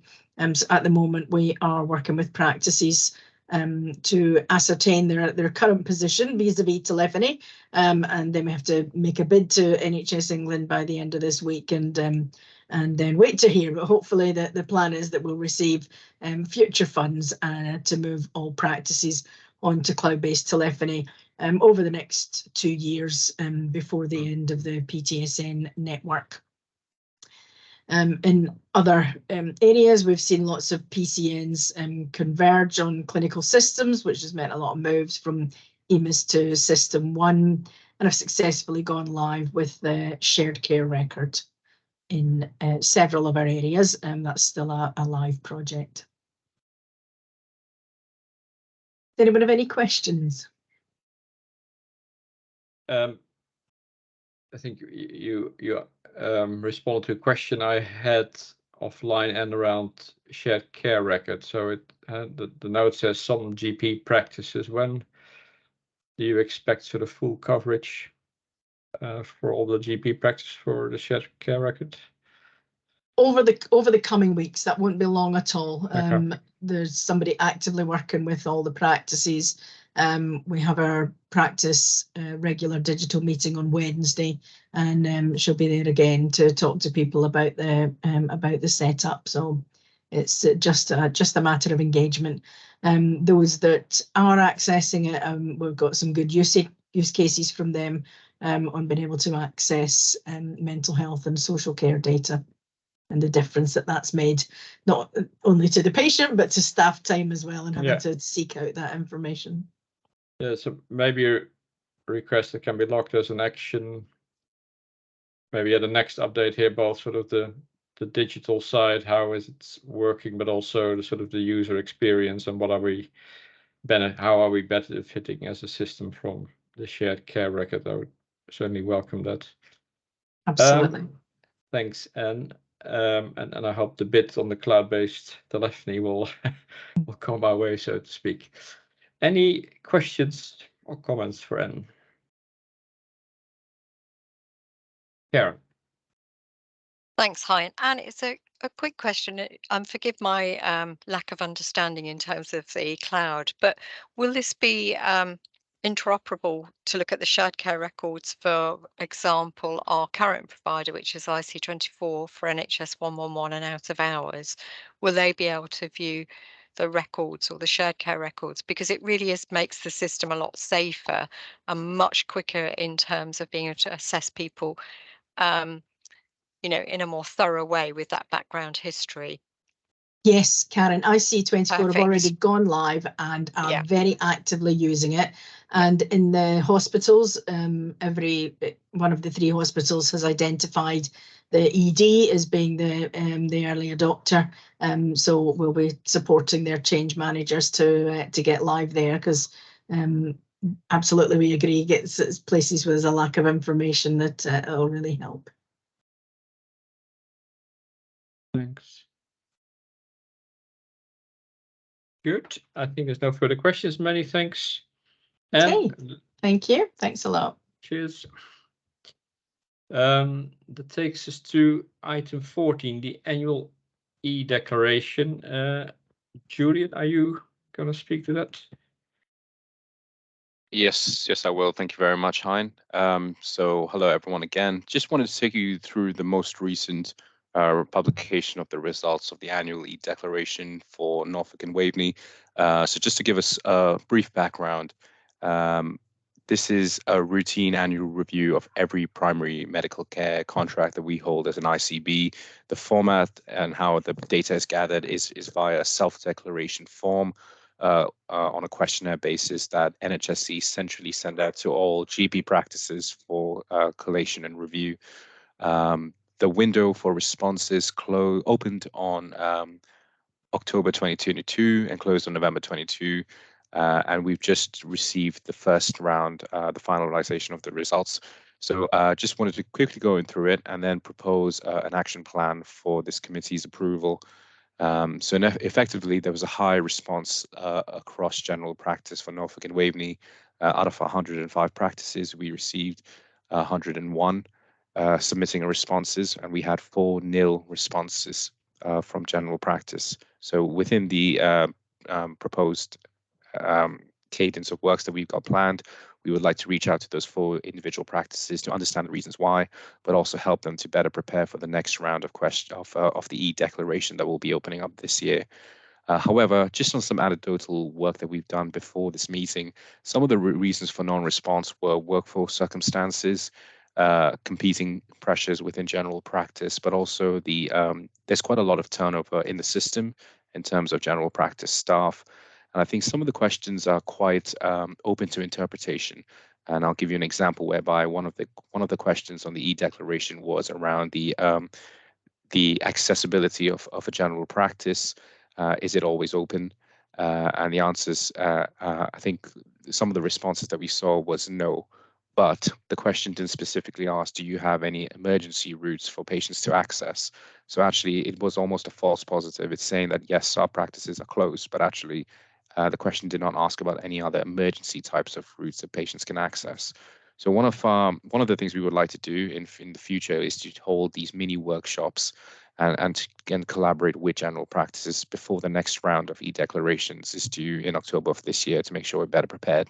So at the moment, we are working with practices to ascertain their current position vis-a-vis telephony, and then we have to make a bid to NHS England by the end of this week, and then wait to hear. But hopefully the plan is that we'll receive future funds to move all practices onto cloud-based telephony over the next 2 years before the end of the PTSN network. In other areas, we've seen lots of PCNs converge on clinical systems, which has meant a lot of moves from EMIS to System 1, and have successfully gone live with the shared care record in several of our areas, and that's still a live project. Does anyone have any questions? I think you responded to a question I had offline and around shared care record. So it the note says some GP practices. When do you expect sort of full coverage for all the GP practice for the shared care record? Over the coming weeks, that won't be long at all. Okay. There's somebody actively working with all the practices. We have our practice regular digital meeting on Wednesday, and she'll be there again to talk to people about the setup. So it's just a matter of engagement. Those that are accessing it, we've got some good use cases from them on being able to access mental health and social care data, and the difference that's made, not only to the patient, but to staff time as well, and having to seek out that information. Yeah, so maybe a request that can be logged as an action. Maybe at the next update here, both sort of the digital side, how is it working, but also the sort of the user experience, and how are we benefiting as a system from the shared care record. I would certainly welcome that. Absolutely. Thanks, Anne. And I hope the bid on the cloud-based telephony will come our way, so to speak. Any questions or comments for Anne? Karen. Thanks, Hein. And it's a quick question. Forgive my lack of understanding in terms of the cloud, but will this be interoperable to look at the shared care records, for example, our current provider, which is IC24 for NHS 111 and out of hours? Will they be able to view the records or the shared care records? Because it really makes the system a lot safer and much quicker in terms of being able to assess people in a more thorough way with that background history. Yes, Karen, IC24 have already Perfect. gone live and are Yeah. very actively using it. And in the hospitals, every one of the 3 hospitals has identified the ED as being the early adopter. So we'll be supporting their change managers to get live there, because absolutely we agree, it's places where there's a lack of information that will really help. Thanks. Good. I think there's no further questions. Many thanks. Okay. Thank you. Thanks a lot. Cheers. That takes us to item 14, the annual e-declaration. Julian, are you going to speak to that? Yes, I will. Thank you very much, Hein. So hello, everyone, again. Just wanted to take you through the most recent publication of the results of the annual e-declaration for Norfolk and Waveney. So just to give us a brief background, this is a routine annual review of every primary medical care contract that we hold as an ICB. The format and how the data is gathered is via a self-declaration form on a questionnaire basis that NHSC centrally send out to all GP practices for collation and review. The window for responses opened on October 2022 and closed on November 22. And we've just received the first round, the finalization of the results. So just wanted to quickly go through it and then propose an action plan for this committee's approval. So effectively, there was a high response across general practice for Norfolk and Waveney. Out of 105 practices, we received 101 submitting responses, and we had 4 nil responses from general practice. So within the proposed cadence of works that we've got planned, we would like to reach out to those 4 individual practices to understand the reasons why, but also help them to better prepare for the next round of the e-declaration that will be opening up this year. However, just on some anecdotal work that we've done before this meeting, some of the reasons for non-response were workforce circumstances, competing pressures within general practice, but also there's quite a lot of turnover in the system in terms of general practice staff. And I think some of the questions are quite open to interpretation. And I'll give you an example whereby one of the questions on the e-declaration was around the accessibility of a general practice. Is it always open? And the answers, I think some of the responses that we saw was no. But the question didn't specifically ask, do you have any emergency routes for patients to access? So actually, it was almost a false positive. It's saying that, yes, our practices are closed, but actually, the question did not ask about any other emergency types of routes that patients can access. So one of the things we would like to do in the future is to hold these mini workshops and collaborate with general practices before the next round of e-declarations is due in October of this year to make sure we're better prepared.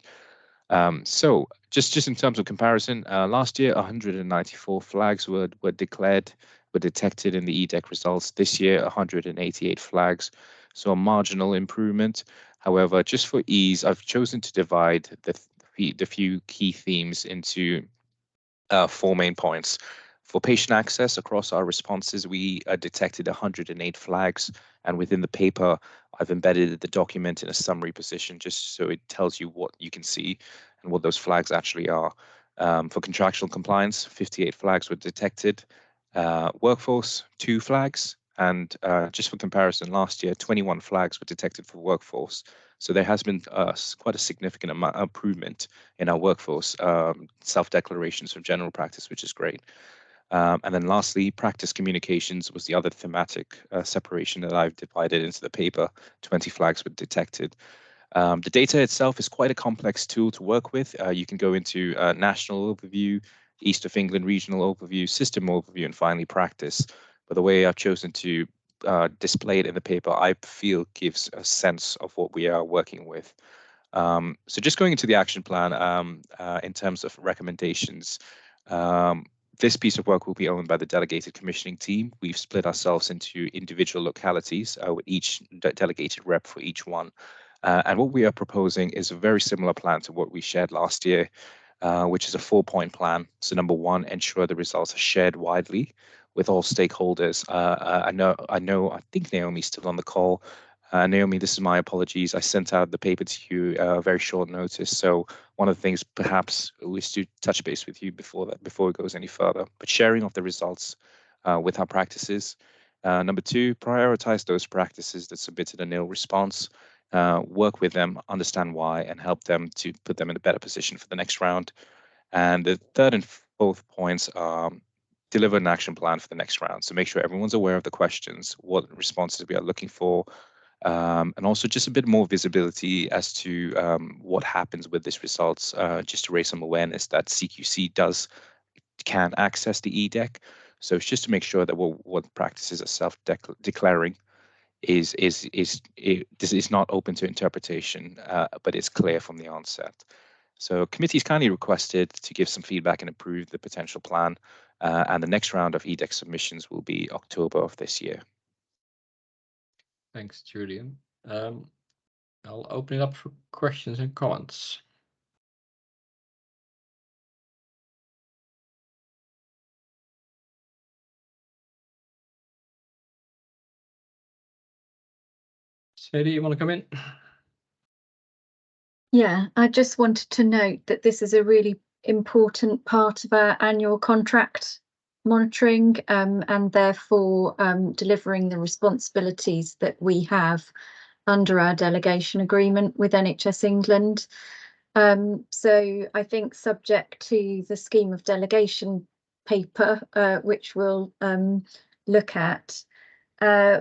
So just in terms of comparison, last year 194 flags were detected in the e-dec results. This year 188 flags, so a marginal improvement. However, just for ease, I've chosen to divide the few key themes into 4 main points. For patient access across our responses, we detected 108 flags, and within the paper, I've embedded the document in a summary position just so it tells you what you can see and what those flags actually are. For contractual compliance, 58 flags were detected. Workforce, 2 flags. And just for comparison, last year, 21 flags were detected for workforce. So there has been quite a significant improvement in our workforce self-declarations of general practice, which is great. And then lastly, practice communications was the other thematic separation that I've divided into the paper. 20 flags were detected. The data itself is quite a complex tool to work with. You can go into national overview, East of England regional overview, system overview, and finally practice. But the way I've chosen to display it in the paper, I feel gives a sense of what we are working with. So just going into the action plan in terms of recommendations, this piece of work will be owned by the delegated commissioning team. We've split ourselves into individual localities with each delegated rep for each one. And what we are proposing is a very similar plan to what we shared last year, which is a 4-point plan. So number 1, ensure the results are shared widely with all stakeholders. I think Naomi's still on the call. Naomi, this is my apologies. I sent out the paper to you very short notice. So one of the things perhaps is to touch base with you before it goes any further. But sharing of the results with our practices. Number two, prioritize those practices that submitted a nil response. Work with them, understand why, and help them to put them in a better position for the next round. And the third and fourth points are deliver an action plan for the next round. So make sure everyone's aware of the questions, what responses we are looking for, and also just a bit more visibility as to what happens with these results, just to raise some awareness that CQC can access the EDEC. So it's just to make sure that what practices are self-declaring is not open to interpretation, but it's clear from the onset. So committee's kindly requested to give some feedback and approve the potential plan, and the next round of EDEC submissions will be October of this year. Thanks, Julian. I'll open it up for questions and comments. Sadie, you want to come in? Yeah, I just wanted to note that this is a really important part of our annual contract monitoring, and therefore delivering the responsibilities that we have under our delegation agreement with NHS England. So I think, subject to the scheme of delegation paper, which we'll look at,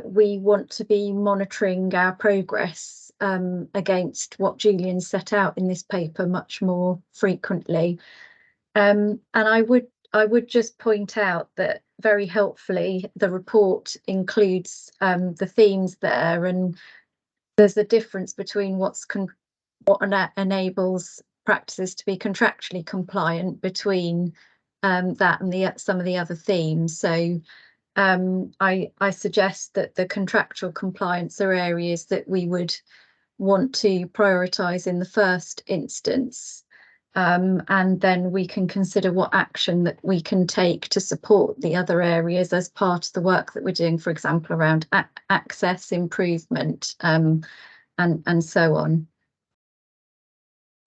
we want to be monitoring our progress against what Julian set out in this paper much more frequently. And I would just point out that very helpfully the report includes the themes there, and there's a difference between what enables practices to be contractually compliant between that and some of the other themes. So I suggest that the contractual compliance are areas that we would want to prioritise in the first instance, and then we can consider what action that we can take to support the other areas as part of the work that we're doing, for example, around access improvement, and so on.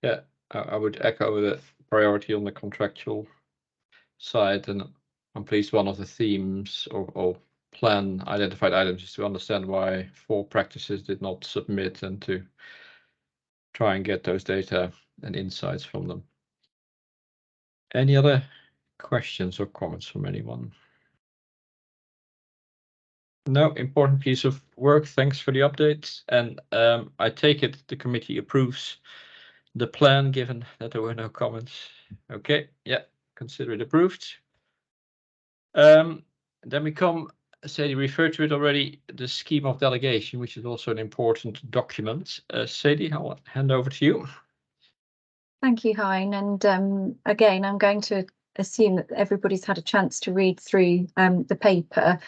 Yeah, I would echo the priority on the contractual side, and I'm pleased one of the themes or plan identified items is to understand why 4 practices did not submit and to try and get those data and insights from them. Any other questions or comments from anyone? No, important piece of work. Thanks for the updates. And I take it the committee approves the plan, given that there were no comments. Okay, yeah, consider it approved. Then we come, Sadie referred to it already, the scheme of delegation, which is also an important document. Sadie, I'll hand over to you. Thank you, Hein. And again, I'm going to assume that everybody's had a chance to read through the paper.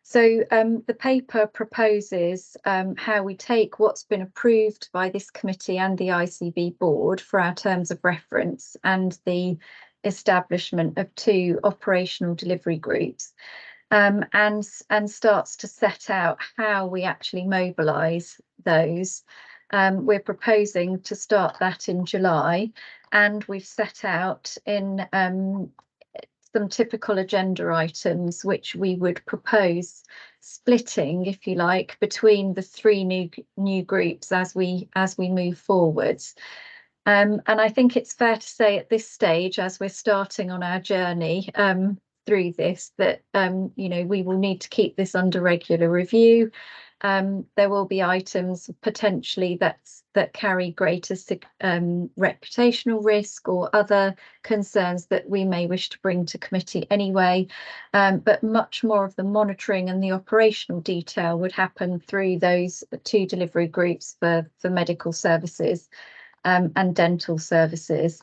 So the paper proposes how we take what's been approved by this committee and the ICB board for our terms of reference and the establishment of 2 operational delivery groups, and starts to set out how we actually mobilise those. We're proposing to start that in July, and we've set out in some typical agenda items which we would propose splitting, if you like, between the 3 new groups as we move forwards. And I think it's fair to say at this stage, as we're starting on our journey through this, that we will need to keep this under regular review. There will be items potentially that carry greater reputational risk or other concerns that we may wish to bring to committee anyway, but much more of the monitoring and the operational detail would happen through those 2 delivery groups for medical services and dental services.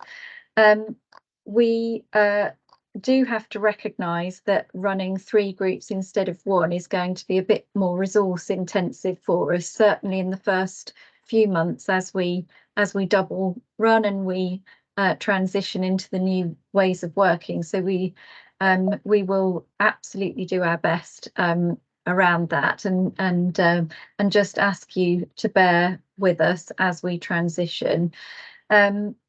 We do have to recognise that running 3 groups instead of 1 is going to be a bit more resource intensive for us, certainly in the first few months as we double run and we transition into the new ways of working. So we we will absolutely do our best around that, and just ask you to bear with us as we transition.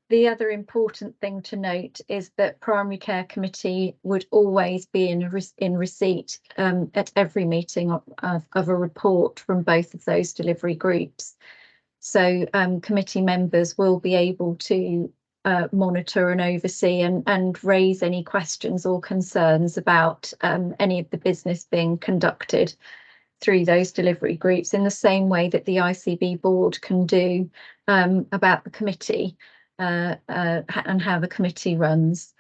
The other important thing to note is that Primary Care Committee would always be in receipt at every meeting of a report from both of those delivery groups. So committee members will be able to monitor and oversee and raise any questions or concerns about any of the business being conducted through those delivery groups, in the same way that the ICB board can do about the committee and how the committee runs.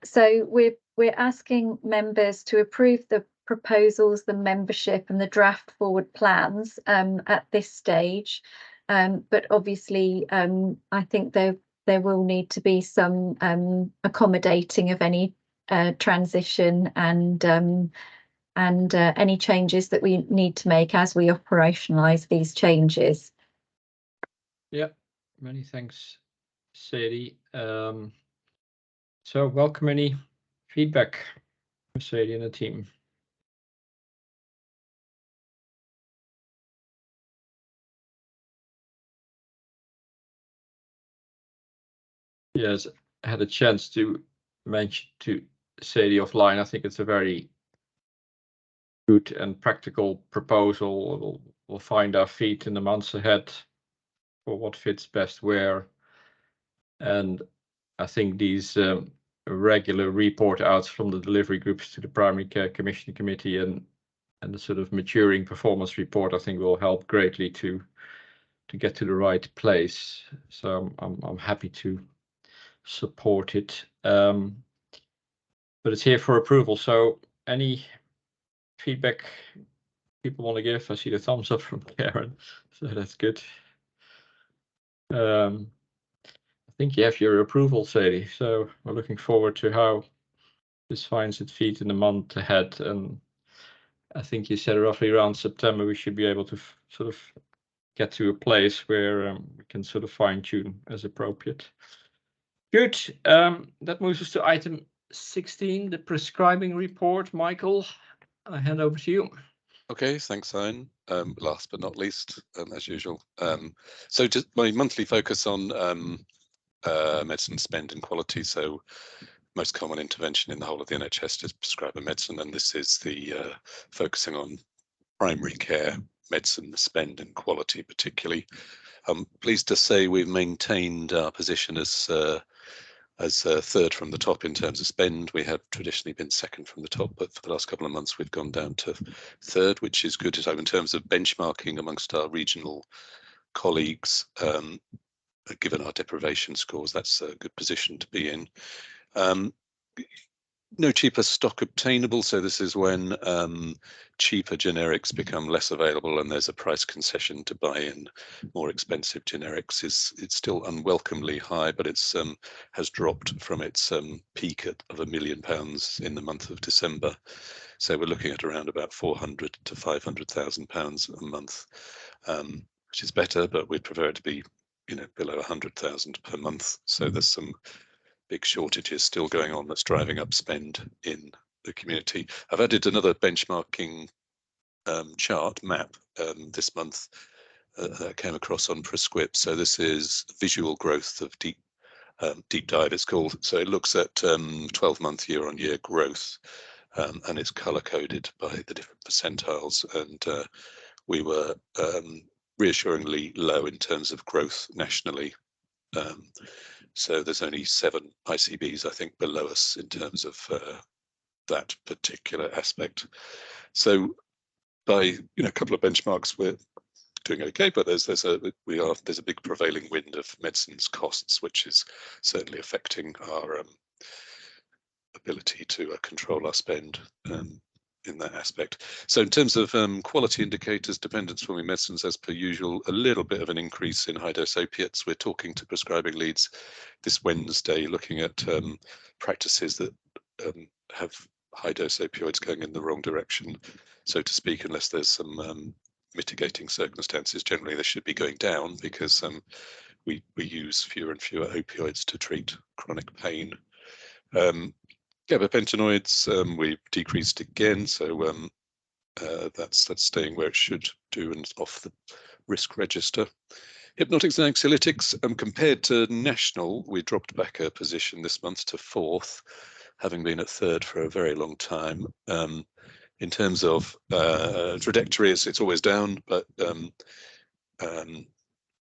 So we're asking members to approve the proposals, the membership and the draft forward plans at this stage. But obviously, I think there will need to be some accommodating of any transition and any changes that we need to make as we operationalise these changes. Yeah, many thanks, Sadie. So welcome any feedback from Sadie and the team. Yes, I had a chance to mention to Sadie offline. I think it's a very good and practical proposal. We'll find our feet in the months ahead for what fits best where. And I think these regular report outs from the delivery groups to the Primary Care Commissioning Committee and the sort of maturing performance report, I think will help greatly to get to the right place. So I'm happy to support it. But it's here for approval. So any feedback people want to give? I see the thumbs up from Karen, so that's good. I think you have your approval, Sadie. So we're looking forward to how this finds its feet in the month ahead. And I think you said roughly around September we should be able to sort of get to a place where we can sort of fine tune as appropriate. Good. That moves us to item 16, the prescribing report. Michael, I hand over to you. Okay, thanks, Owen. Last but not least, as usual. So just my monthly focus on medicine spend and quality. So most common intervention in the whole of the NHS is prescribe a medicine, and this is the focusing on primary care medicine spend and quality particularly. I'm pleased to say we've maintained our position as third from the top in terms of spend. We have traditionally been second from the top, but for the last couple of months we've gone down to third, which is good in terms of benchmarking amongst our regional colleagues. Given our deprivation scores, that's a good position to be in. No cheaper stock obtainable, so this is when cheaper generics become less available and there's a price concession to buy in more expensive generics. It's still unwelcomely high, but it's has dropped from its peak of £1 million in the month of December. So we're looking at around about £400,000 to £500,000 a month, which is better, but we'd prefer it to be, below 100,000 per month. So there's some big shortages still going on that's driving up spend in the community. I've added another benchmarking chart map this month that came across on Prescript. So this is visual growth of deep dive, it's called. So it looks at 12-month year-on-year growth, and it's color coded by the different percentiles. And we were reassuringly low in terms of growth nationally. So there's only 7 ICBs, I think, below us in terms of that particular aspect. So by a couple of benchmarks, we're doing okay, but there's a big prevailing wind of medicines costs, which is certainly affecting our ability to control our spend in that aspect. So in terms of quality indicators, dependence forming medicines, as per usual, a little bit of an increase in high dose opiates. We're talking to prescribing leads this Wednesday, looking at practices that have high dose opioids going in the wrong direction, so to speak, unless there's some mitigating circumstances. Generally, they should be going down because we use fewer and fewer opioids to treat chronic pain. Gabapentinoids, we've decreased again, so that's staying where it should do and off the risk register. Hypnotics and anxiolytics, compared to national, we dropped back a position this month to 4th, having been at 3rd for a very long time. In terms of trajectory, it's always down, but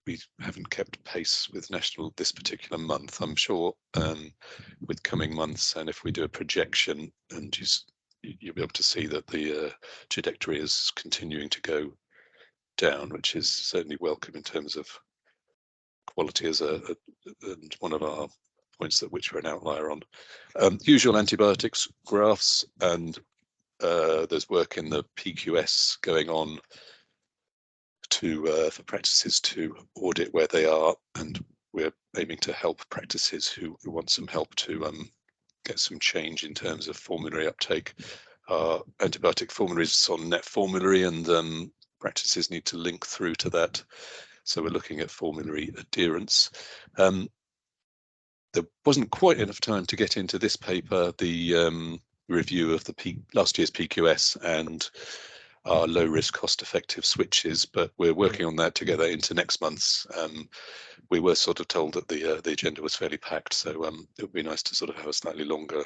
we haven't kept pace with national this particular month. I'm sure with coming months, and if we do a projection, and you'll be able to see that the trajectory is continuing to go down, which is certainly welcome in terms of quality as and one of our points that which we're an outlier on. Usual antibiotics graphs, and there's work in the PQS going on for practices to audit where they are, and we're aiming to help practices who want some help to get some change in terms of formulary uptake. Antibiotic formularies on net formulary, and practices need to link through to that. So we're looking at formulary adherence. There wasn't quite enough time to get into this paper, the review of the last year's PQS and our low risk cost effective switches, but we're working on that together into next month's. We were sort of told that the agenda was fairly packed, so it would be nice to sort of have a slightly longer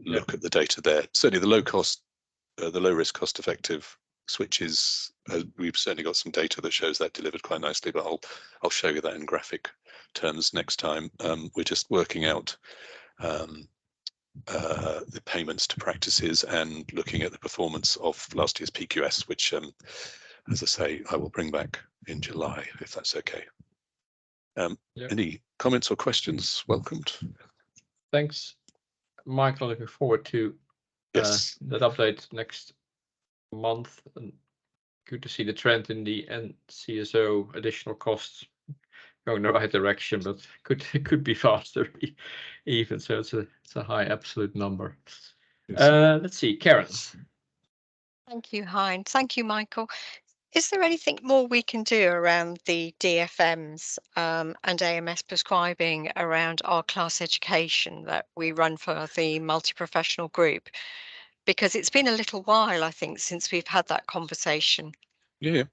look at the data there. Certainly the low risk cost effective switches, we've certainly got some data that shows that delivered quite nicely, but I'll show you that in graphic terms next time. We're just working out the payments to practices and looking at the performance of last year's PQS, which, as I say, I will bring back in July, if that's okay. Any comments or questions? Welcomed. Thanks, Michael. Looking forward to that update next month. And good to see the trend in the NCSO additional costs going in the right direction, but could be faster even. So it's a high absolute number. Let's see, Karen. Thank you, Hein. Thank you, Michael. Is there anything more we can do around the DFMs and AMS prescribing around our class education that we run for the multi-professional group? Because it's been a little while, I think, since we've had that conversation. Yeah.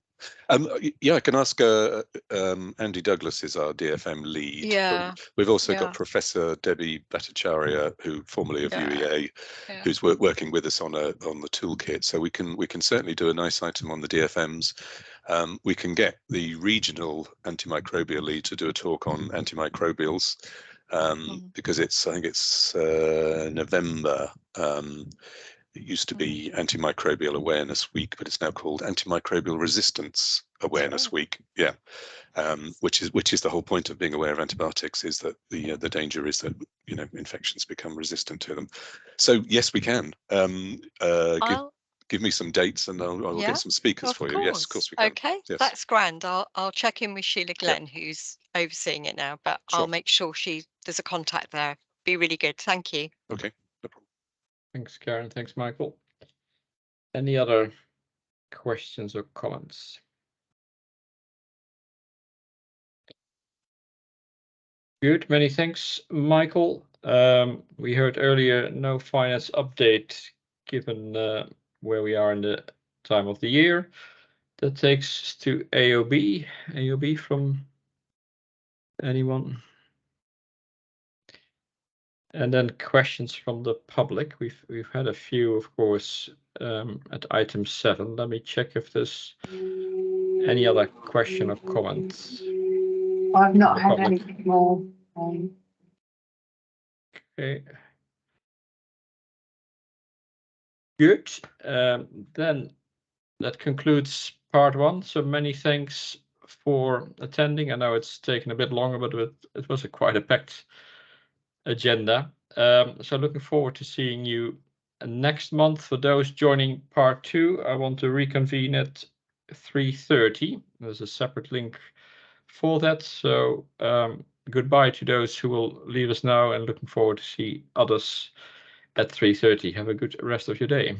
I can ask Andy Douglas is our DFM lead. Yeah. We've also got Professor Debbie Bhattacharya, who formerly of UEA, who's working with us on the toolkit. So we can certainly do a nice item on the DFMs. We can get the regional antimicrobial lead to do a talk on antimicrobials because I think it's November. It used to be Antimicrobial Awareness Week, but it's now called Antimicrobial Resistance Awareness Week. Yeah, which is the whole point of being aware of antibiotics, is that the danger is that infections become resistant to them. So yes, we can. Give me some dates, and I'll get some speakers for you. Yes, of course we can. Okay, that's grand. I'll check in with Sheila Glenn, who's overseeing it now, but I'll make sure there's a contact there. Be really good. Thank you. Okay. Thanks, Karen. Thanks, Michael. Any other questions or comments? Good. Many thanks, Michael. We heard earlier no finance update given where we are in the time of the year. That takes us to AOB. AOB from anyone? And then questions from the public. We've had a few, of course, at item 7. Let me check if there's any other question or comments. I've not had anything more. Okay. Good. Then that concludes part 1. So many thanks for attending. I know it's taken a bit longer, but it was quite a packed agenda. So looking forward to seeing you next month. For those joining part 2, I want to reconvene at 3:30. There's a separate link for that. So goodbye to those who will leave us now, and looking forward to see others at 3:30. Have a good rest of your day.